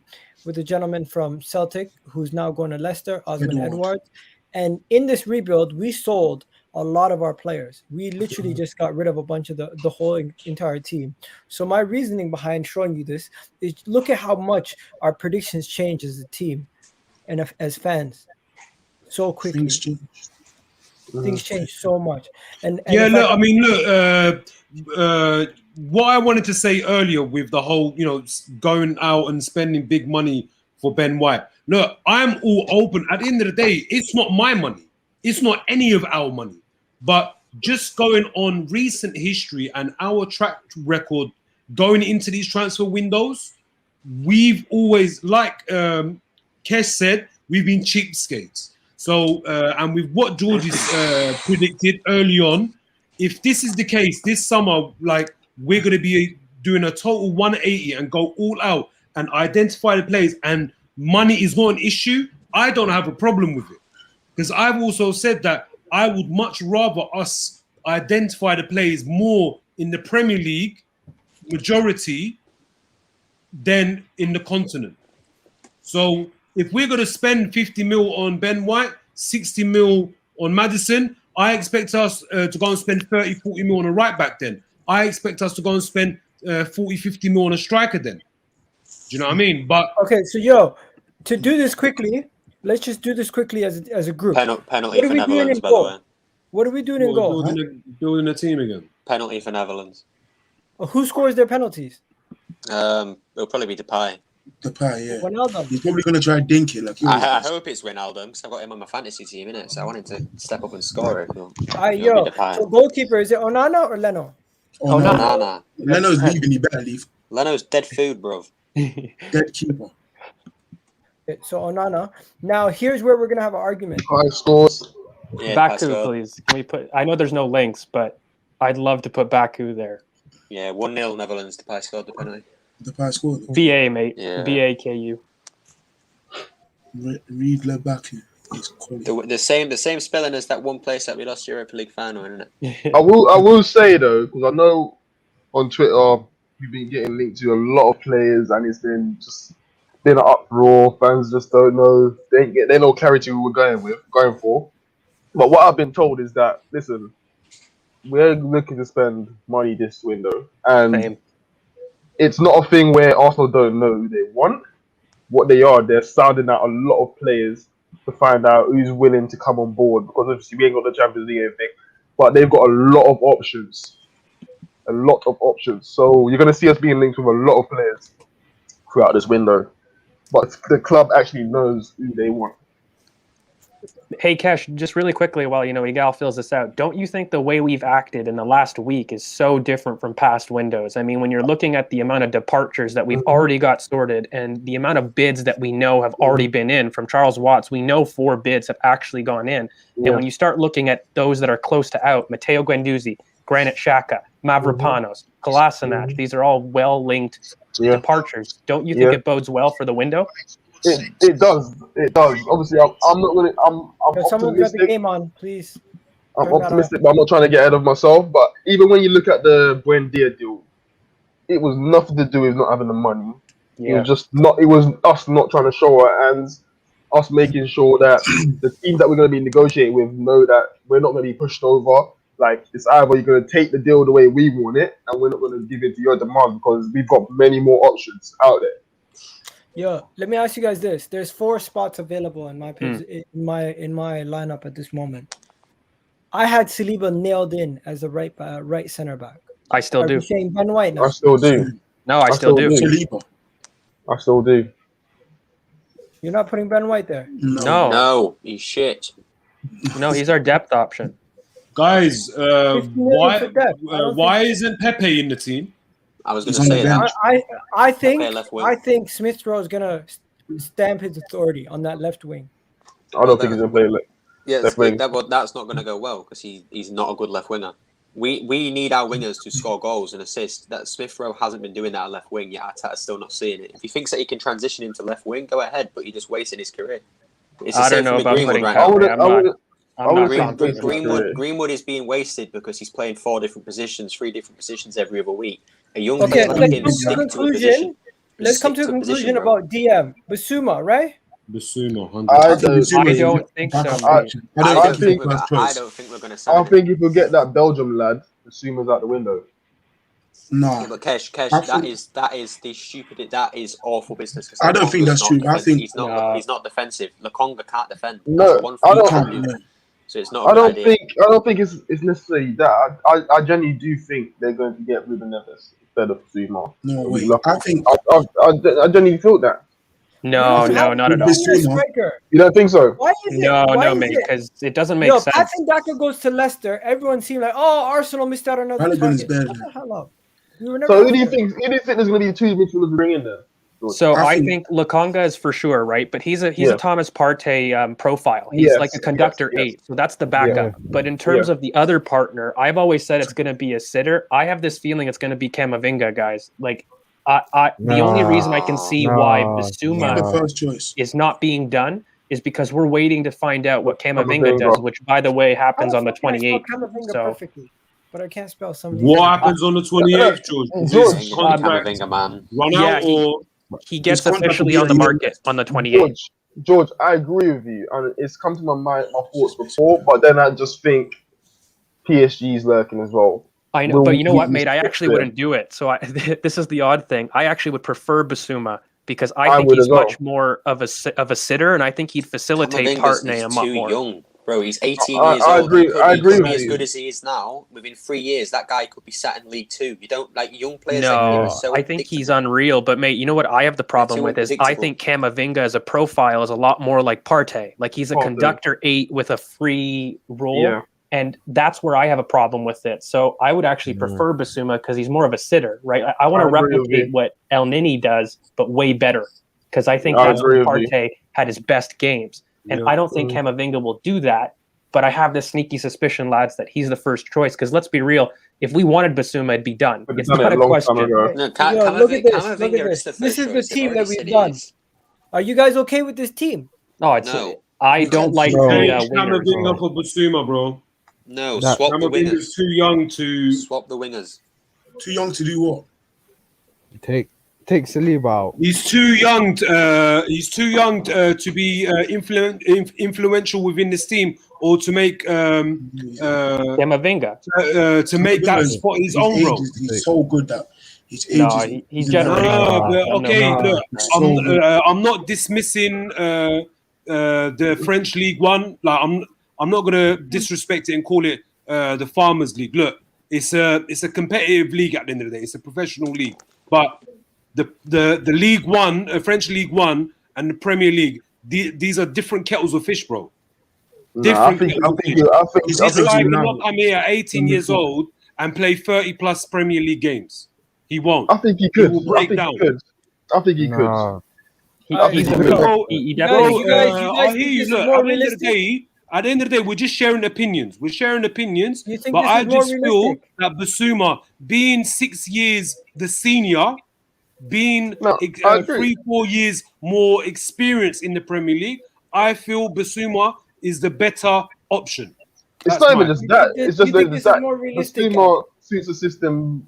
gentleman from Celtic who's now going to Leicester, Osman Edwards. And in this rebuild, we sold a lot of our players. We literally just got rid of a bunch of the whole entire team. So my reasoning behind showing you this is look at how much our predictions change as a team and as fans. So quickly, things change so much. And yeah, look, I mean, look, what I wanted to say earlier with the whole, you know, going out and spending big money for Ben White. Look, I'm all open. At the end of the day, it's not my money. It's not any of our money. But just going on recent history and our track record going into these transfer windows, we've always, like Kesh said, we've been cheapskates. So, and with what George's predicted early on, if this is the case this summer, like we're going to be doing a total 180 and go all out and identify the players, and money is not an issue, I don't have a problem with it. Because I've also said that I would much rather us identify the players more in the Premier League, majority, than in the continent. So if we're going to spend 50 mil on Ben White, 60 mil on Maddison, I expect us to go and spend 30, 40 mil on a right back then. I expect us to go and spend 40, 50 mil on a striker then. Do you know what I mean? But okay, so to do this quickly, let's just do this quickly as a group. Penalty for Netherlands, by the way. What are we doing in goal? Building a team again. Penalty for Netherlands. Who scores their penalties? It'll probably be Depay. Depay, yeah. Wijnaldum. He's probably going to try dink it. Like I hope it's Wijnaldum, because I've got him on my fantasy team, innit? So I want him to step up and score it. So goalkeeper, is it Onana or Leno? Onana. Leno's leaving, he better leave. Leno's dead food, bro. Dead keeper. So Onana. Now here's where we're gonna have an argument. High scores. Yeah, Baku, please. Can we put? I know there's no links, but I'd love to put Baku there. Yeah, 1-0 Netherlands. Depay scored the penalty. Depay scored. BA, mate. Yeah. BAKU. Read Baku. The same spelling as that one place that we lost Europa League final, isn't it? I will say though, because I know on Twitter you've been getting linked to a lot of players, and it's been an uproar. Fans just don't know. They know clarity who we're going for. But what I've been told is that, listen, we're looking to spend money this window, and it's not a thing where Arsenal don't know who they want. What they are, they're sounding out a lot of players to find out who's willing to come on board, because obviously we ain't got the Champions League or anything, but they've got a lot of options. So you're going to see us being linked with a lot of players throughout this window. But the club actually knows who they want. Hey, Kesh, just really quickly while, Egal fills this out, don't you think the way we've acted in the last week is so different from past windows? I mean, when you're looking at the amount of departures that we've already got sorted and the amount of bids that we know have already been in, from Charles Watts, we know 4 bids have actually gone in. Yeah. And when you start looking at those that are close to out, Matteo Guendouzi, Granit Xhaka, Mavropanos, Kolasinac, these are all well-linked departures. Don't you think it bodes well for the window? It does. Obviously, I'm not going to. I'm someone got the game on, please. I'm optimistic, but I'm not trying to get ahead of myself. But even when you look at the Buendia deal, it was nothing to do with not having the money. Yeah. It was just not. It was us not trying to show our hands, us making sure that the teams that we're going to be negotiating with know that we're not going to be pushed over. Like, it's either you're going to take the deal the way we want it, and we're not going to give it to your demand, because we've got many more options out there. Yo, let me ask you guys this. There's 4 spots available in my lineup at this moment. I had Saliba nailed in as the right center back. I still do. Are you saying Ben White now? I still do. No, I still do. Saliba. I still do. You're not putting Ben White there? No, he's shit. No, he's our depth option. Guys, why isn't Pepe in the team? I was going to say that. I think Smith Rowe is going to stamp his authority on that left wing. I don't think he's going to play left wing. That's not going to go well, because he's not a good left winger. We need our wingers to score goals and assists. That Smith Rowe hasn't been doing that at left wing yet. Arteta's still not seeing it. If he thinks that he can transition into left wing, go ahead, but you're just wasting his career. It's I don't know about Greenwood Greenwood. Greenwood is being wasted because he's playing 4 different positions, 3 different positions every other week. Let's come to a conclusion about DM. Basuma, right? Basuma, I don't think so. I don't think we're going to sign I think if we get that Belgium lad, Basuma's out the window. No, yeah, but Kesh, that is the stupid. That is awful business. I don't think that's true. I think he's not defensive. Lokonga can't defend. No, I don't. So it's not. I don't think it's necessarily that. I genuinely do think they're going to get Ruben Neves instead of Zuma. No way. I think I genuinely feel that. No, not at all. You don't think so? Why is it? No, mate, because it doesn't make sense. Patson Daka goes to Leicester. Everyone seemed like, Arsenal missed out on another target. Shut the hell up. So who do you think there's going to be the 2 midfielders to bring in there? So I think Lokonga is for sure, right? But he's a Thomas Partey profile. He's like a conductor 8, so that's the backup. But in terms of the other partner, I've always said it's going to be a sitter. I have this feeling it's going to be Camavinga, guys. Like, the only reason I can see why Bissouma is not being done is because we're waiting to find out what Camavinga does, which, by the way, happens on the 28th. So. Perfectly. But I can't spell some of these. What happens on the 28th, George? Camavinga, man. Run out or he gets officially on the market on the 28th. George, I agree with you, and it's come to my mind, my thoughts before, but then I just think PSG is lurking as well. I know, but you know what, mate? I actually wouldn't do it. So this is the odd thing. I actually would prefer Bissouma because I think he's much more of a sitter, and I think he'd facilitate Partey a lot more. Young. Bro, he's 18 years old. I agree with as you. good as he is now, within 3 years, that guy could be sat in League 2. You don't like young players. No, I think he's unreal. But mate, you know what I have the problem with is I think Camavinga as a profile is a lot more like Partey. Like he's a conductor 8 with a free role, and that's where I have a problem with it. So I would actually prefer Bissouma because he's more of a sitter, right? I want to replicate what El Nini does, but way better because I think that's where Partey had his best games. And I don't think Camavinga will do that, but I have this sneaky suspicion, lads, that he's the first choice. Because let's be real, if we wanted Bissouma, it'd be done. It's not a question. No, look at this. Look at this. This is the team that we've done. Are you guys okay with this team? No, I don't like the Camavinga for Bissouma, bro. No, swap the wingers. Is too young to swap the wingers. Too young to do what? Take Saliba out. He's too young. To be influential within this team, or to make Camavinga to make that spot his own role. He's so good that he's he's generating. I'm not dismissing the French League One. Like I'm not gonna disrespect it and call it the Farmers League. Look, it's a competitive league at the end of the day. It's a professional league, but the League One, French League One, and the Premier League, these are different kettles of fish, bro. Different kettles of fish. This guy cannot come here at 18 years old and play 30 plus Premier League games. He won't. I think he could. He will break down. I think he could. He definitely. I hear you. Look, at the end of the day, we're just sharing opinions. We're sharing opinions, but I just feel that Bissouma, being 6 years the senior, being 3-4 years more experience in the Premier League, I feel Bissouma is the better option. It's not even just that. It's just that Bissouma suits the system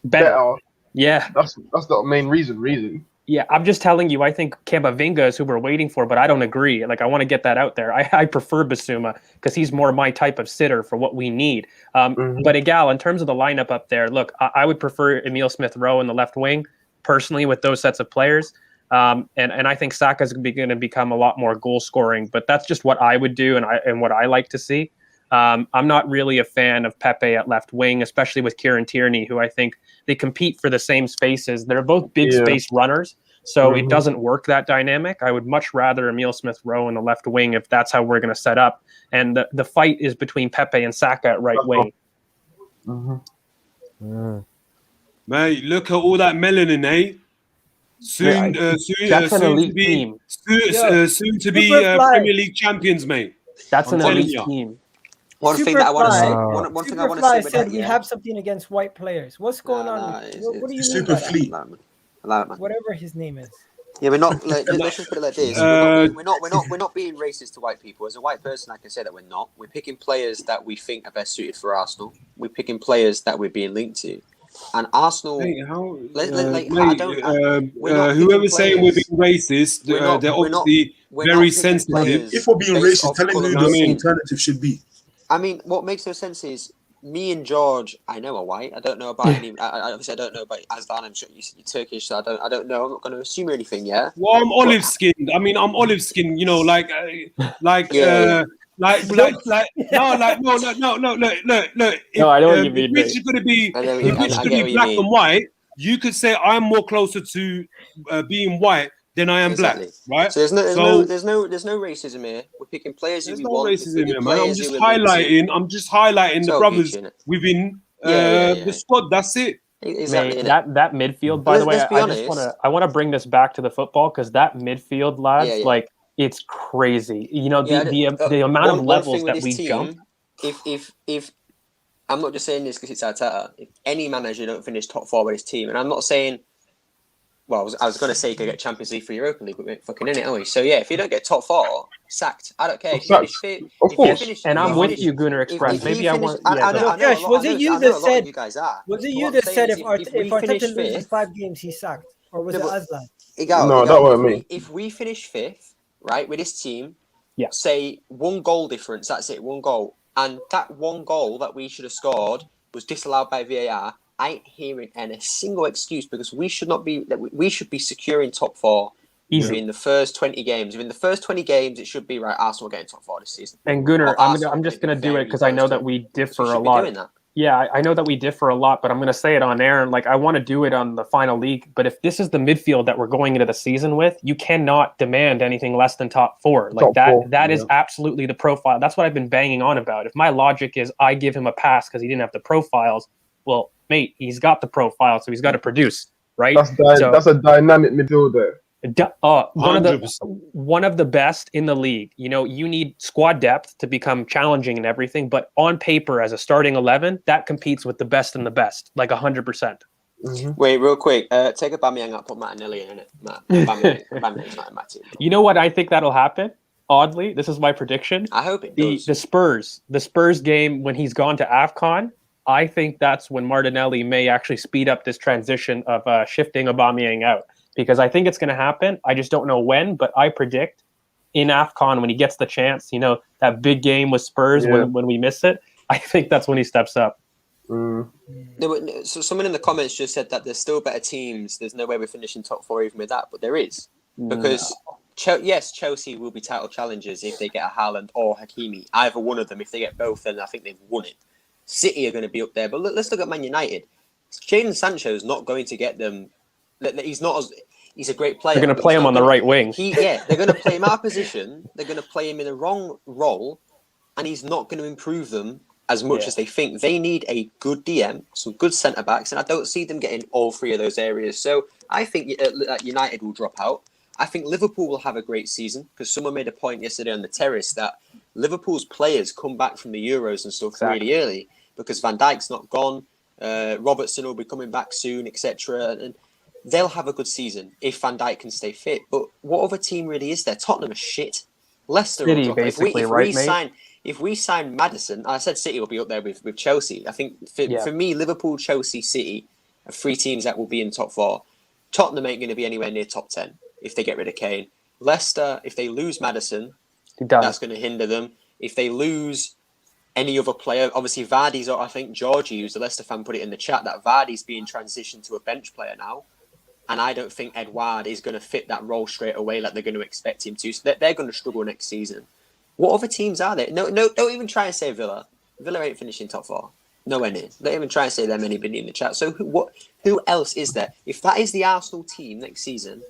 better. Yeah, that's the main reason. Yeah, I'm just telling you, I think Camavinga is who we're waiting for, but I don't agree. Like, I want to get that out there. I prefer Bissouma because he's more my type of sitter for what we need. But Egal, in terms of the lineup up there, look, I would prefer Emile Smith-Rowe in the left wing, personally, with those sets of players. And I think Saka's going to become a lot more goal scoring, but that's just what I would do and what I like to see. I'm not really a fan of Pepe at left wing, especially with Kieran Tierney, who I think they compete for the same spaces. They're both big space runners, so it doesn't work that dynamic. I would much rather Emile Smith-Rowe in the left wing if that's how we're going to set up. And the fight is between Pepe and Saka at right wing. Mate, look at all that melanin, eh? Soon to be Premier League champions, mate. That's an elite team. One thing that I want to say. One thing I want to say. Said we have something against white players. What's going on? What do you mean? Super Fleet. Whatever his name is. Yeah, we're not. Let's just put it like this: we're not being racist to white people. As a white person, I can say that we're not. We're picking players that we think are best suited for Arsenal. We're picking players that we're being linked to. And Arsenal, whoever's saying we're being racist, they're obviously very sensitive. If we're being racist, telling who the alternative should be. I mean, what makes no sense is me and George. I know are white. I don't know about any. Obviously, I don't know about Aslan. I'm sure you're Turkish, so I don't know. I'm not going to assume anything. Yeah. Well, I'm olive skinned. I mean, I'm olive skinned. You know, like. No. Look. No, I know what you mean. If it's going to be black and white, you could say I'm more closer to being white than I am black, right? So there's no racism here. We're picking players who we want. There's no racism here, man. I'm just highlighting the brothers within the squad. That's it. Exactly. Mate, that midfield, by the way, Let's be honest. I want to bring this back to the football because that midfield, lads, like it's crazy. You know, the amount of levels that we jump. If I'm not just saying this because it's Arteta, if any manager don't finish top 4 with his team, and I'm not saying, well, I was going to say you could get Champions League for Europa League, but we're fucking in it, aren't we? So yeah, if you don't get top 4, sacked. I don't care. If you finish fifth, of course. I'm with you, Gunnar Express. Maybe I want. Josh, was it you that said? You guys are. Was it you that said if Arteta loses 5 games, he's sacked, or was it Aslan? No, that wasn't me. If we finish 5th, right, with this team, yeah, say 1 goal difference. That's it, 1 goal. And that 1 goal that we should have scored was disallowed by VAR. I ain't hearing a single excuse because we should not be. We should be securing top 4 in the first 20 games. If in the first 20 games, it should be right. Arsenal getting top 4 this season. And Gunnar, I'm just going to do it because I know that we differ a lot. Yeah, I know that we differ a lot, but I'm going to say it on air. And like, I want to do it on the final league. But if this is the midfield that we're going into the season with, you cannot demand anything less than top 4. Like that is absolutely the profile. That's what I've been banging on about. If my logic is I give him a pass because he didn't have the profiles, well, mate, he's got the profile, so he's got to produce, right? That's a dynamic midfielder. One of the best in the league. You know, you need squad depth to become challenging and everything, but on paper as a starting 11, that competes with the best and the best, like 100%. Mm-hmm. Wait, real quick, take Aubameyang up, put Martinelli in it. Aubameyang's not in my team. You know what I think that'll happen? Oddly, this is my prediction. I hope it does. The Spurs game when he's gone to AFCON, I think that's when Martinelli may actually speed up this transition of shifting Aubameyang out. Because I think it's going to happen. I just don't know when, but I predict in AFCON when he gets the chance, you know, that big game with Spurs when we miss it, I think that's when he steps up. So someone in the comments just said that there's still better teams. There's no way we're finishing top 4 even with that, but there is. Because, yes, Chelsea will be title challengers if they get a Haaland or Hakimi. Either one of them. If they get both, then I think they've won it. City are going to be up there. But let's look at Man United. Jadon Sancho's not going to get them. He's a great player. They're going to play him on the right wing. They're going to play him out of position. They're going to play him in the wrong role, and he's not going to improve them as much as they think. They need a good DM, some good centre backs, and I don't see them getting all 3 of those areas. So I think that United will drop out. I think Liverpool will have a great season because someone made a point yesterday on the terrace that Liverpool's players come back from the Euros and stuff really early because Van Dijk's not gone. Robertson will be coming back soon, etc. And they'll have a good season if Van Dijk can stay fit. But what other team really is there? Tottenham are shit. Leicester will drop. If we sign Maddison, I said City will be up there with Chelsea. I think for me, Liverpool, Chelsea, City are 3 teams that will be in top 4. Tottenham ain't going to be anywhere near top 10 if they get rid of Kane. Leicester, if they lose Maddison, that's going to hinder them. If they lose any other player, obviously Vardy's, I think Georgie, who's a Leicester fan, put it in the chat that Vardy's being transitioned to a bench player now. And I don't think Edouard is going to fit that role straight away like they're going to expect him to. So they're going to struggle next season. What other teams are there? No, don't even try and say Villa. Villa ain't finishing top 4. Nowhere near. Don't even try and say them, anybody in the chat. So who else is there? If that is the Arsenal team next season,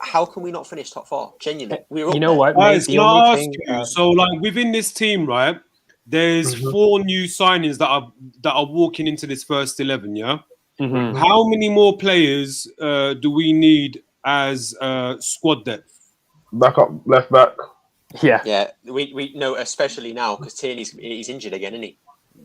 how can we not finish top 4? Genuinely. We're up there. What? Guys, can I ask you? So, like, within this team, right, there's 4 new signings that are walking into this first 11, yeah? Mm-hmm. How many more players do we need as squad depth? Back up, left back. Yeah, we know, especially now because Tierney's injured again, isn't he?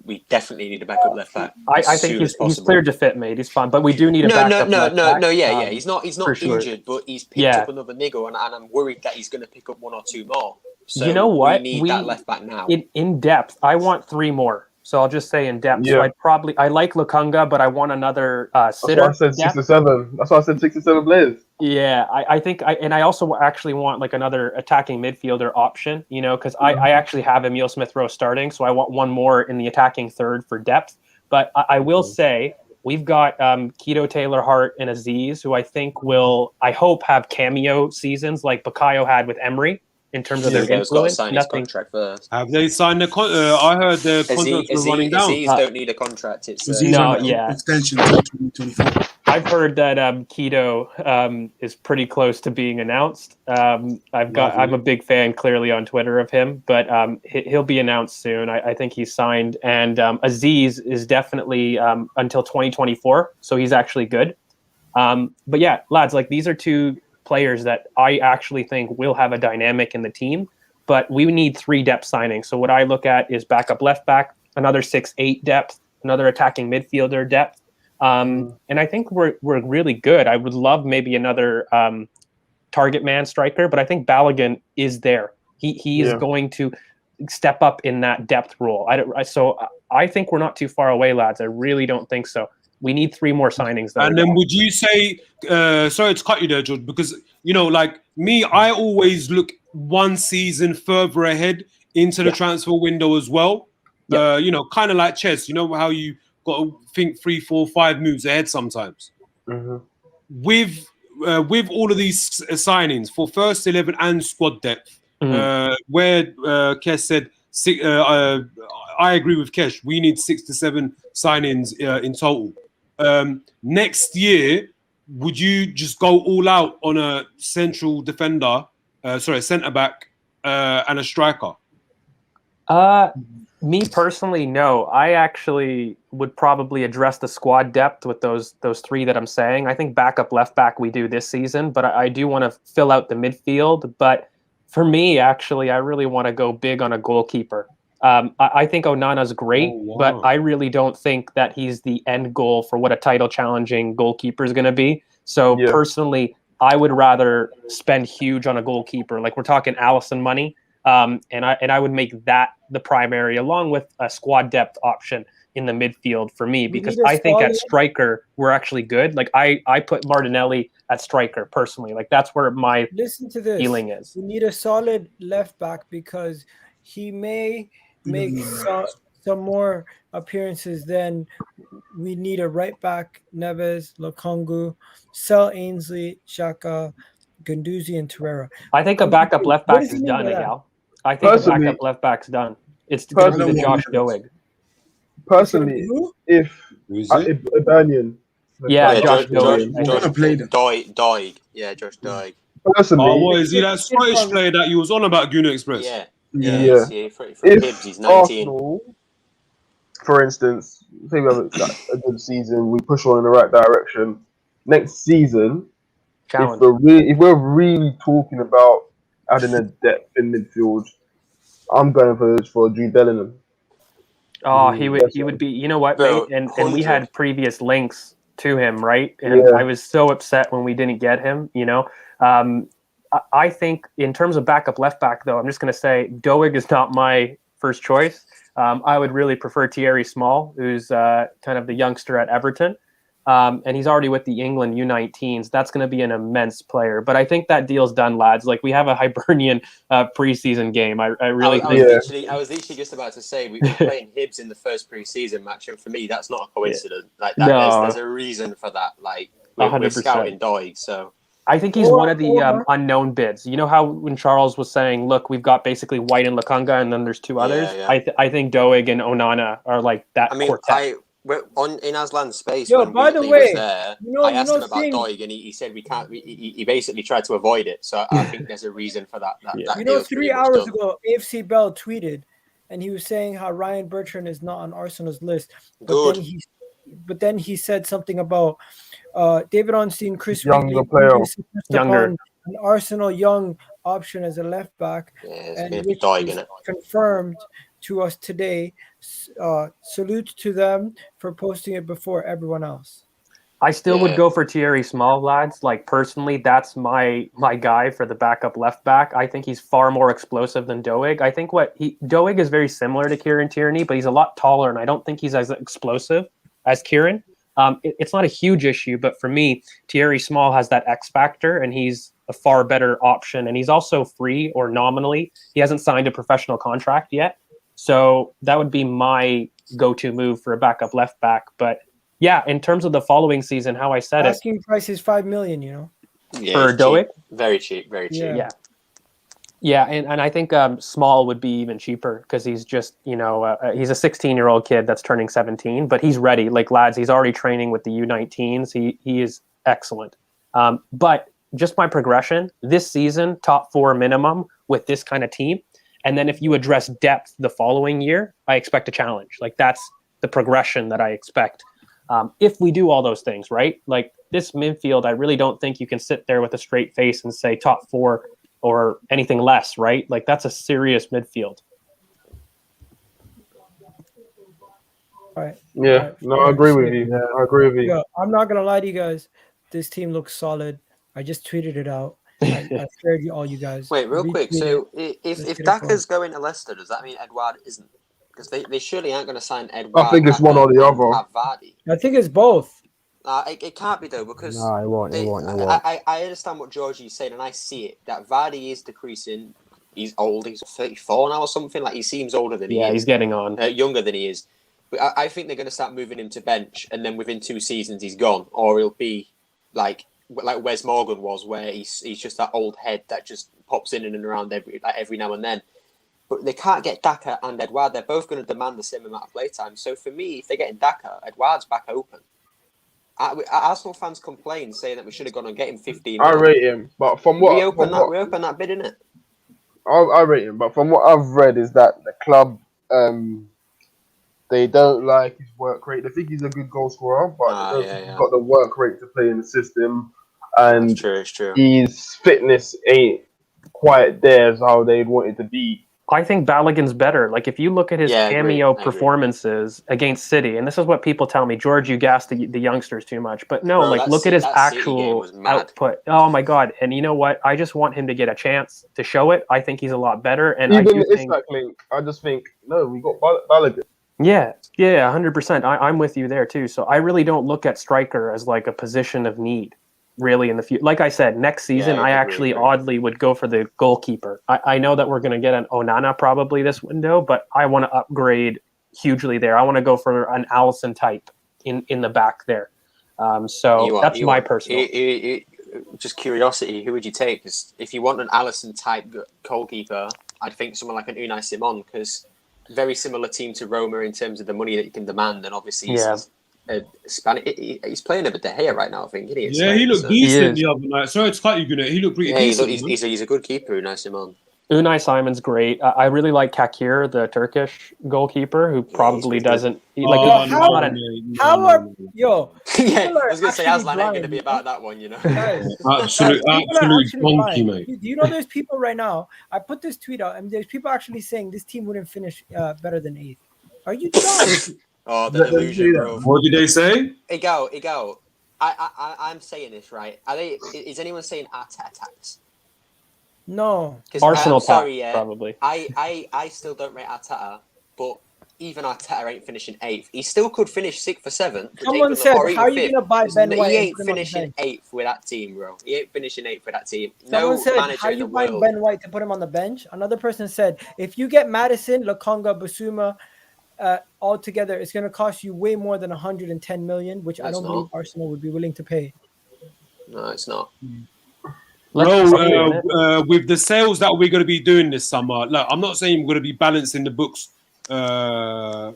We definitely need a backup left back. I think he's cleared to fit, mate. He's fine, but we do need a backup. No. He's not injured, but he's picked up another niggle, and I'm worried that he's going to pick up 1 or 2 more. So you know what? We need that left back now. In depth, I want 3 more. So I'll just say in depth. Yeah. So I like Lukunga, but I want another sitter. That's why I said 6 to 7. That's why I said 6 to 7 players. Yeah, I think I also actually want like another attacking midfielder option, you know, because I actually have Emile Smith-Rowe starting, so I want 1 more in the attacking third for depth. But I will say we've got Keto Taylor-Hart and Aziz, who I think will, I hope, have cameo seasons like Bukayo had with Emery. In terms of their influence, sign his contract first. Have they signed the I heard the contracts were running down. Aziz don't need a contract. It's extension until 2024. I've heard that Keto is pretty close to being announced. I'm a big fan, clearly, on Twitter of him, but he'll be announced soon. I think he's signed, and Aziz is definitely until 2024, so he's actually good. But yeah, lads, like these are two players that I actually think will have a dynamic in the team, but we need 3 depth signings. So what I look at is backup left back, another 6-8 depth, another attacking midfielder depth. And I think we're really good. I would love maybe another target man striker, but I think Balogun is there. He is going to step up in that depth role. So I think we're not too far away, lads. I really don't think so. We need 3 more signings. And then would you say, sorry to cut you there, George, because, you know, like me, I always look one season further ahead into the transfer window as well. You know, kind of like chess, you know how you got to think 3, 4, 5 moves ahead sometimes. With all of these signings for first 11 and squad depth, where Kesh said, I agree with Kesh, we need 6 to 7 signings in total. Next year, would you just go all out on a central defender, centre back, and a striker? Me personally, no. I actually would probably address the squad depth with those 3 that I'm saying. I think backup left back we do this season, but I do want to fill out the midfield. But for me, actually, I really want to go big on a goalkeeper. I think Onana's great, but I really don't think that he's the end goal for what a title challenging goalkeeper is going to be. So personally, I would rather spend huge on a goalkeeper. Like we're talking Alisson money. And I would make that the primary, along with a squad depth option in the midfield for me, because I think at striker we're actually good. Like I put Martinelli at striker personally. Like that's where my feeling is. We need a solid left back because he may make some more appearances. Then we need a right back: Neves, Lukongu, sell Ainsley, XHAKA, Guendouzi, and Torreira. I think a backup left back is done, Egal. I think a backup left back's done. It's going to be the Josh Doig. Personally, if Ibanian, Josh Doig. Doig. Yeah, Josh Doig. Personally, what is he, that Scottish player that you was on about, Guna Express? Yeah. If Hibs, he's 19. Arsenal, for instance, say we have a good season, we push on in the right direction. Next season, if we're really talking about adding a depth in midfield, I'm going for Jude Bellingham. Oh, he would be. You know what, mate? And we had previous links to him, right? And I was so upset when we didn't get him. You know, I think in terms of backup left back, though, I'm just going to say Doig is not my first choice. I would really prefer Thierry Small, who's kind of the youngster at Everton. And he's already with the England U19s. That's going to be an immense player. But I think that deal's done, lads. Like, we have a Hibernian preseason game. I really think. I was literally just about to say, we were playing Hibs in the first preseason match. And for me, that's not a coincidence. Like that, there's a reason for that. Like, we're scouting Doig, so... I think he's one of the unknown bids. You know how when Charles was saying, look, we've got basically White and Lukonga, and then there's 2 others? I think Doig and Onana are like that quartet. In Aslan's space, by the way, I asked him about Doig, and he said we can't. He basically tried to avoid it. So I think there's a reason for that. That 3 hours ago, AFC Bell tweeted, and he was saying how Ryan Bertrand is not on Arsenal's list. But then he said something about David Ornstein, Chris younger player, an Arsenal young option as a left back, and which was confirmed to us today. Salute to them for posting it before everyone else. I still would go for Thierry Small, lads. Like, personally, that's my guy for the backup left back. I think he's far more explosive than Doig. I think Doig is very similar to Kieran Tierney, but he's a lot taller, and I don't think he's as explosive as Kieran. It's not a huge issue, but for me, Thierry Small has that X factor, and he's a far better option. And he's also free, or nominally. He hasn't signed a professional contract yet. So that would be my go-to move for a backup left back. But yeah, in terms of the following season, how I said asking price is $5 million, you know. Yeah, for Doig? Very cheap, very cheap. Yeah. Yeah, and I think Small would be even cheaper because he's just, he's a 16-year-old kid that's turning 17, but he's ready. Like, lads, he's already training with the U19s. He is excellent. But just my progression, this season, top 4 minimum with this kind of team. And then if you address depth the following year, I expect a challenge. Like, that's the progression that I expect. If we do all those things, right? Like, this midfield, I really don't think you can sit there with a straight face and say top 4 or anything less, right? Like, that's a serious midfield. Right. Yeah, no, I agree with you. I agree with you. Yeah, I'm not gonna lie to you guys. This team looks solid. I just tweeted it out. I shared you all, you guys. Wait, real quick. So if Daka's going to Leicester, does that mean Edouard isn't? Because they surely aren't going to sign Edouard. I think it's one or the other. Vardy. I think it's both. It can't be though, because No, it won't. I understand what Georgie's saying, and I see it. That Vardy is decreasing. He's old. He's 34 now or something. Like, he seems older than he is. Yeah, he's getting on. Younger than he is. But I think they're going to start moving him to bench, and then within 2 seasons he's gone, or he'll be like Wes Morgan was, where he's just that old head that just pops in and around every now and then. But they can't get Daka and Edouard. They're both going to demand the same amount of playtime. So for me, if they're getting Daka, Edouard's back open. Arsenal fans complain, saying that we should have gone and get him 15. I rate him, but from what reopen that bid, innit? I rate him, but from what I've read is that the club they don't like his work rate. They think he's a good goal scorer, but he's got the work rate to play in the system, and it's true. His fitness ain't quite there as how they'd want it to be. I think Balogun's better. Like, if you look at his cameo performances against City, and this is what people tell me, George, you gassed the youngsters too much. But no, like, look at his actual output. Oh my God! And you know what? I just want him to get a chance to show it. I think he's a lot better. And even I just think no, we got Balogun. Yeah, 100%. I'm with you there too. So I really don't look at striker as like a position of need, really, in the future. Like I said, next season I actually oddly would go for the goalkeeper. I know that we're going to get an Onana probably this window, but I want to upgrade hugely there. I want to go for an Alisson type in the back there. So that's my personal. Just curiosity, who would you take? Because if you want an Alisson type goalkeeper, I'd think someone like an Unai Simon, because very similar team to Roma in terms of the money that you can demand, and obviously he's playing a bit De Gea right now, I think, isn't he? Yeah, he looked decent the other night. Sorry, it's cut you, Gunnar. He looked pretty decent. He's a good keeper, Unai Simon. Unai Simon's great. I really like Kakir, the Turkish goalkeeper, who probably doesn't. I was going to say, Aslan ain't going to be about that one, you know. absolute donkey, mate. Do you know there's people right now? I put this tweet out, and there's people actually saying this team wouldn't finish better than 8th. Are you dumb? Oh, the delusion, bro. What did they say? Egal. I'm saying this right. Is anyone saying Arteta tax? No. Arsenal sorry, probably. I still don't rate Arteta, but even Arteta ain't finishing 8th. He still could finish 6th or 7th. Someone said, "How are you gonna buy Ben White?" He ain't finishing 8th with that team, bro. He ain't finishing 8th with that team. Someone said, "How are you buying Ben White to put him on the bench?" Another person said, "If you get Maddison, Lokonga, Basuma all together, it's gonna cost you way more than 110 million, which I don't believe Arsenal would be willing to pay." No, it's not. With the sales that we're going to be doing this summer, look, I'm not saying we're going to be balancing the books right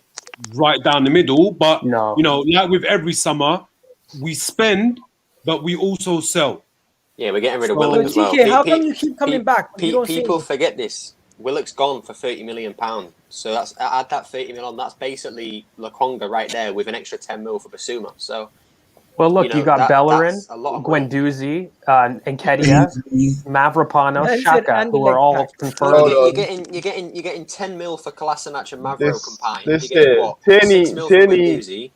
down the middle, but you know, like with every summer, we spend, but we also sell. Yeah, we're getting rid of Willock as well. How come you keep coming back? People forget this. Willock's gone for £30 million. So that's add that 30 million on. That's basically Lokonga right there with an extra 10 mil for Basuma. So. Well, look, you got Bellerin, Guendouzi, Nketiah, Mavropanos, XHAKA, who are all confirmed. You're getting 10 mil for Kolasinac and Mavro combined. This you're getting what? 6 mil for Guendouzi.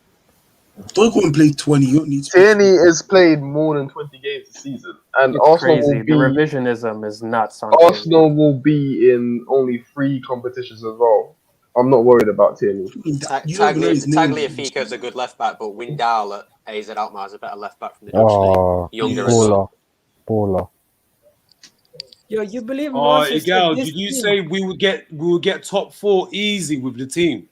Don't go and play 20. You don't need to. Tierney has played more than 20 games this season, and it's Arsenal crazy. will be, the revisionism is nuts. Arsenal will be in only 3 competitions as well. I'm not worried about Tierney. Tagliafico is a good left back, but Windal at AZ Alkmaar is a better left back from the Dutch league. Younger as well. Baller. Yo, you believe? Egal, did you say we would get top 4 easy with the team?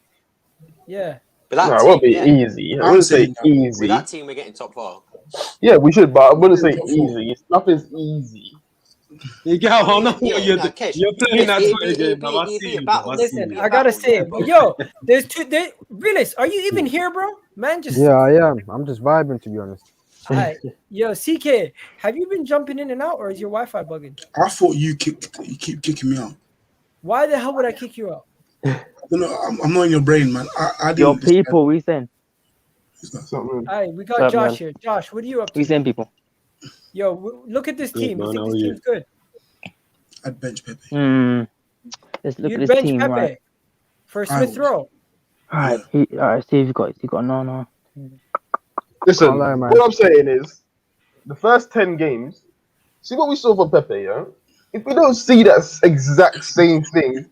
Yeah. It won't be easy. I wouldn't say easy. With that team, we're getting top 4. Yeah, we should, but I wouldn't say easy. Nothing's easy. Egal, I know what you're no, Kesh, you're playing that Twitter game. it'd I be see a you, battle. bro. I see Listen, you. I gotta say it, but yo, there's two. Realist, are you even here, bro? Man, just Yeah, I am. I'm just vibing, to be honest. Alright. Yo, CK, have you been jumping in and out, or is your Wi-Fi bugging? I thought you keep kicking me out. Why the hell would I kick you out? No, I'm not in your brain, man. I didn't. Your people, we saying. Alright, we got What's up, Josh man? here. Josh, what are you up to? We saying people. Yo, look at this team. You think this team's good? I'd bench Pepe. Let's look You'd at this bench team, Pepe right? for Smith Rowe. Alright, Steve, you got no. Listen, Can't lie, man. what I'm saying is, the first 10 games, see what we saw from Pepe, yeah? If we don't see that exact same thing,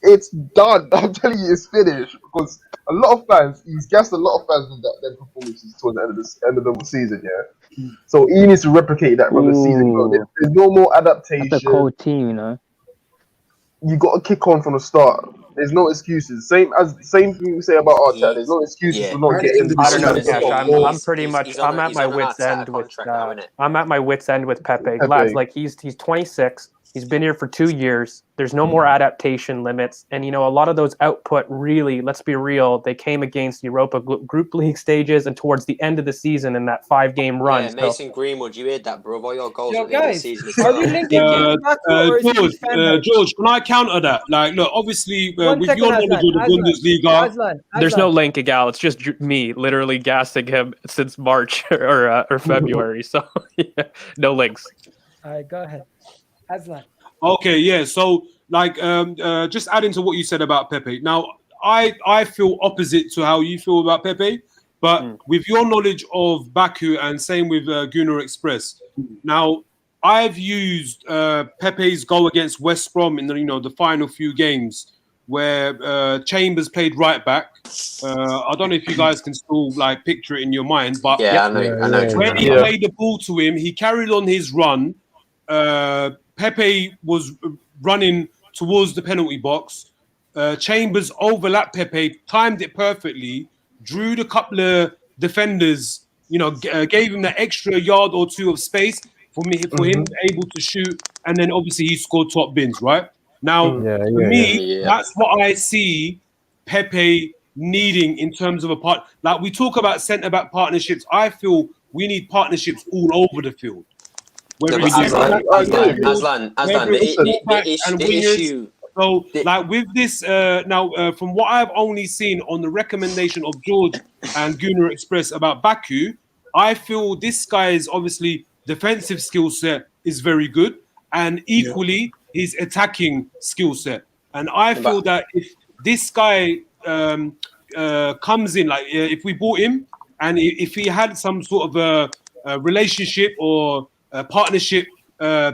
it's done. I'm telling you, it's finished. Because a lot of fans, he's gassed a lot of fans with their performances towards the end of the season, yeah? So he needs to replicate that from the season. Bro. There's no more adaptation. That's a cold team, you know. You got to kick on from the start. There's no excuses. Same thing we say about Arteta. There's no excuses for not getting. I don't know, Cash. I'm pretty he's much. on I'm at my an wits Arteta end with. contract now, innit? I'm at my wits end with Pepe. Lads, like he's 26. He's been here for 2 years. There's no more adaptation limits, and a lot of those output really. Let's be real. They came against Europa Group League stages and towards the end of the season in that 5-game run. Yeah, Mason Greenwood, you heard that, bro. All your goals Yo, at the end of the guys, season. are we linking George, can I counter that? Like, look, obviously, with second, your knowledge of the Bundesliga, There's no link, Egal. It's just me literally gassing him since March or February. So yeah, no links. All right, go ahead. Aslan. Okay, yeah. So, like, just adding to what you said about Pepe. Now, I feel opposite to how you feel about Pepe, but with your knowledge of Baku and same with Gunnar Express. Now, I've used Pepe's goal against West Brom in the final few games where Chambers played right back. I don't know if you guys can still like picture it in your mind, but I know. When he played the ball to him, he carried on his run. Pepe was running towards the penalty box. Chambers overlapped Pepe, timed it perfectly, drew the couple of defenders, gave him that extra yard or two of space for him able to shoot, and then obviously he scored top bins, right? Now, for me, that's what I see Pepe needing in terms of a part. Like we talk about centre-back partnerships, I feel we need partnerships all over the field. Aslan, the issue. So, like with this, now from what I've only seen on the recommendation of George and Gunnar Express about Baku, I feel this guy's obviously defensive skill set is very good, and equally his attacking skill set. And I feel that if this guy comes in, like if we bought him, and if he had some sort of a relationship or a partnership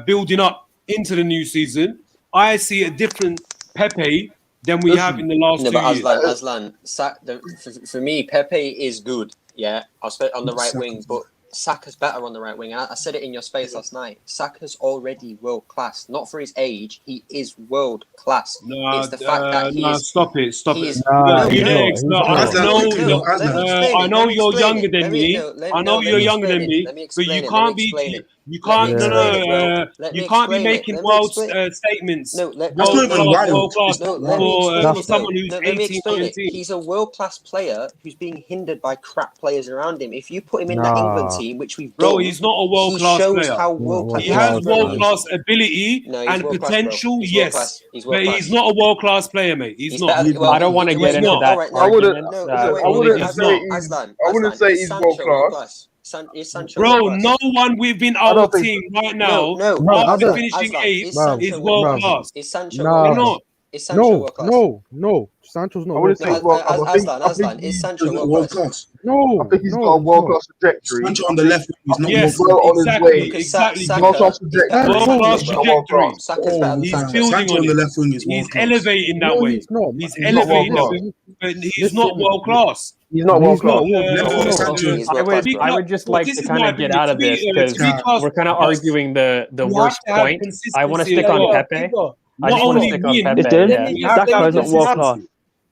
building up into the new season, I see a different Pepe than we have in the last 2 years. Aslan, for me, Pepe is good. Yeah, I'll spend on the right wing, but Saka's better on the right wing. And I said it in your space last night. Saka's already world class. Not for his age, he is world class. No, it's the fact that he is. Stop it. I know you're younger than me. I know you're younger than me, but you can't be. You can't. You can't be making wild statements. No, world class for someone who's 18, 19. He's a world class player who's being hindered by crap players around him. If you put him in that England team, which we've done, he's not a world class player. He has world class ability and potential, yes, but he's not a world class player, mate. He's not. I don't want to get into that argument. I wouldn't say he's world class. Bro, no one within our team right now after finishing 8th is world class. Is Sancho not? Is Sancho world class? No. Sancho's not. I wouldn't say Aslan, is Sancho world class? No, I think he's got a world class trajectory. Sancho on the left is not exactly. World class trajectory. He's building on the left wing is world He's class. elevating that way. He's elevating that way, but he's not world class. He's not world class. I would just like to kind of get out of this because we're kind of arguing the worst point. I want to stick on Pepe. I just want to stick on Pepe. Saka is not world class.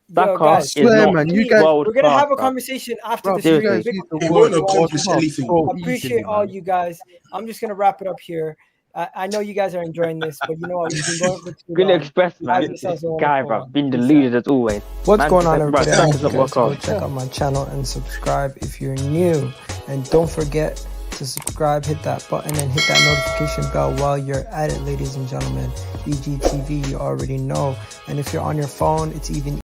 Saka is not world class. We're gonna have a conversation after this. I appreciate all you guys. I'm just gonna wrap it up here. I know you guys are enjoying this, but you know what? We've been going for too Granit long. Express, man. Guys, this This is a guy, wonderful bro, one. been Peace out. deluded as always. What's Man, going on, bro, everybody? check I us want up, you guys to work go out. check out my channel and subscribe if you're new. And don't forget to subscribe, hit that button, and hit that notification bell while you're at it, ladies and gentlemen. EGTV, you already know. And if you're on your phone, it's even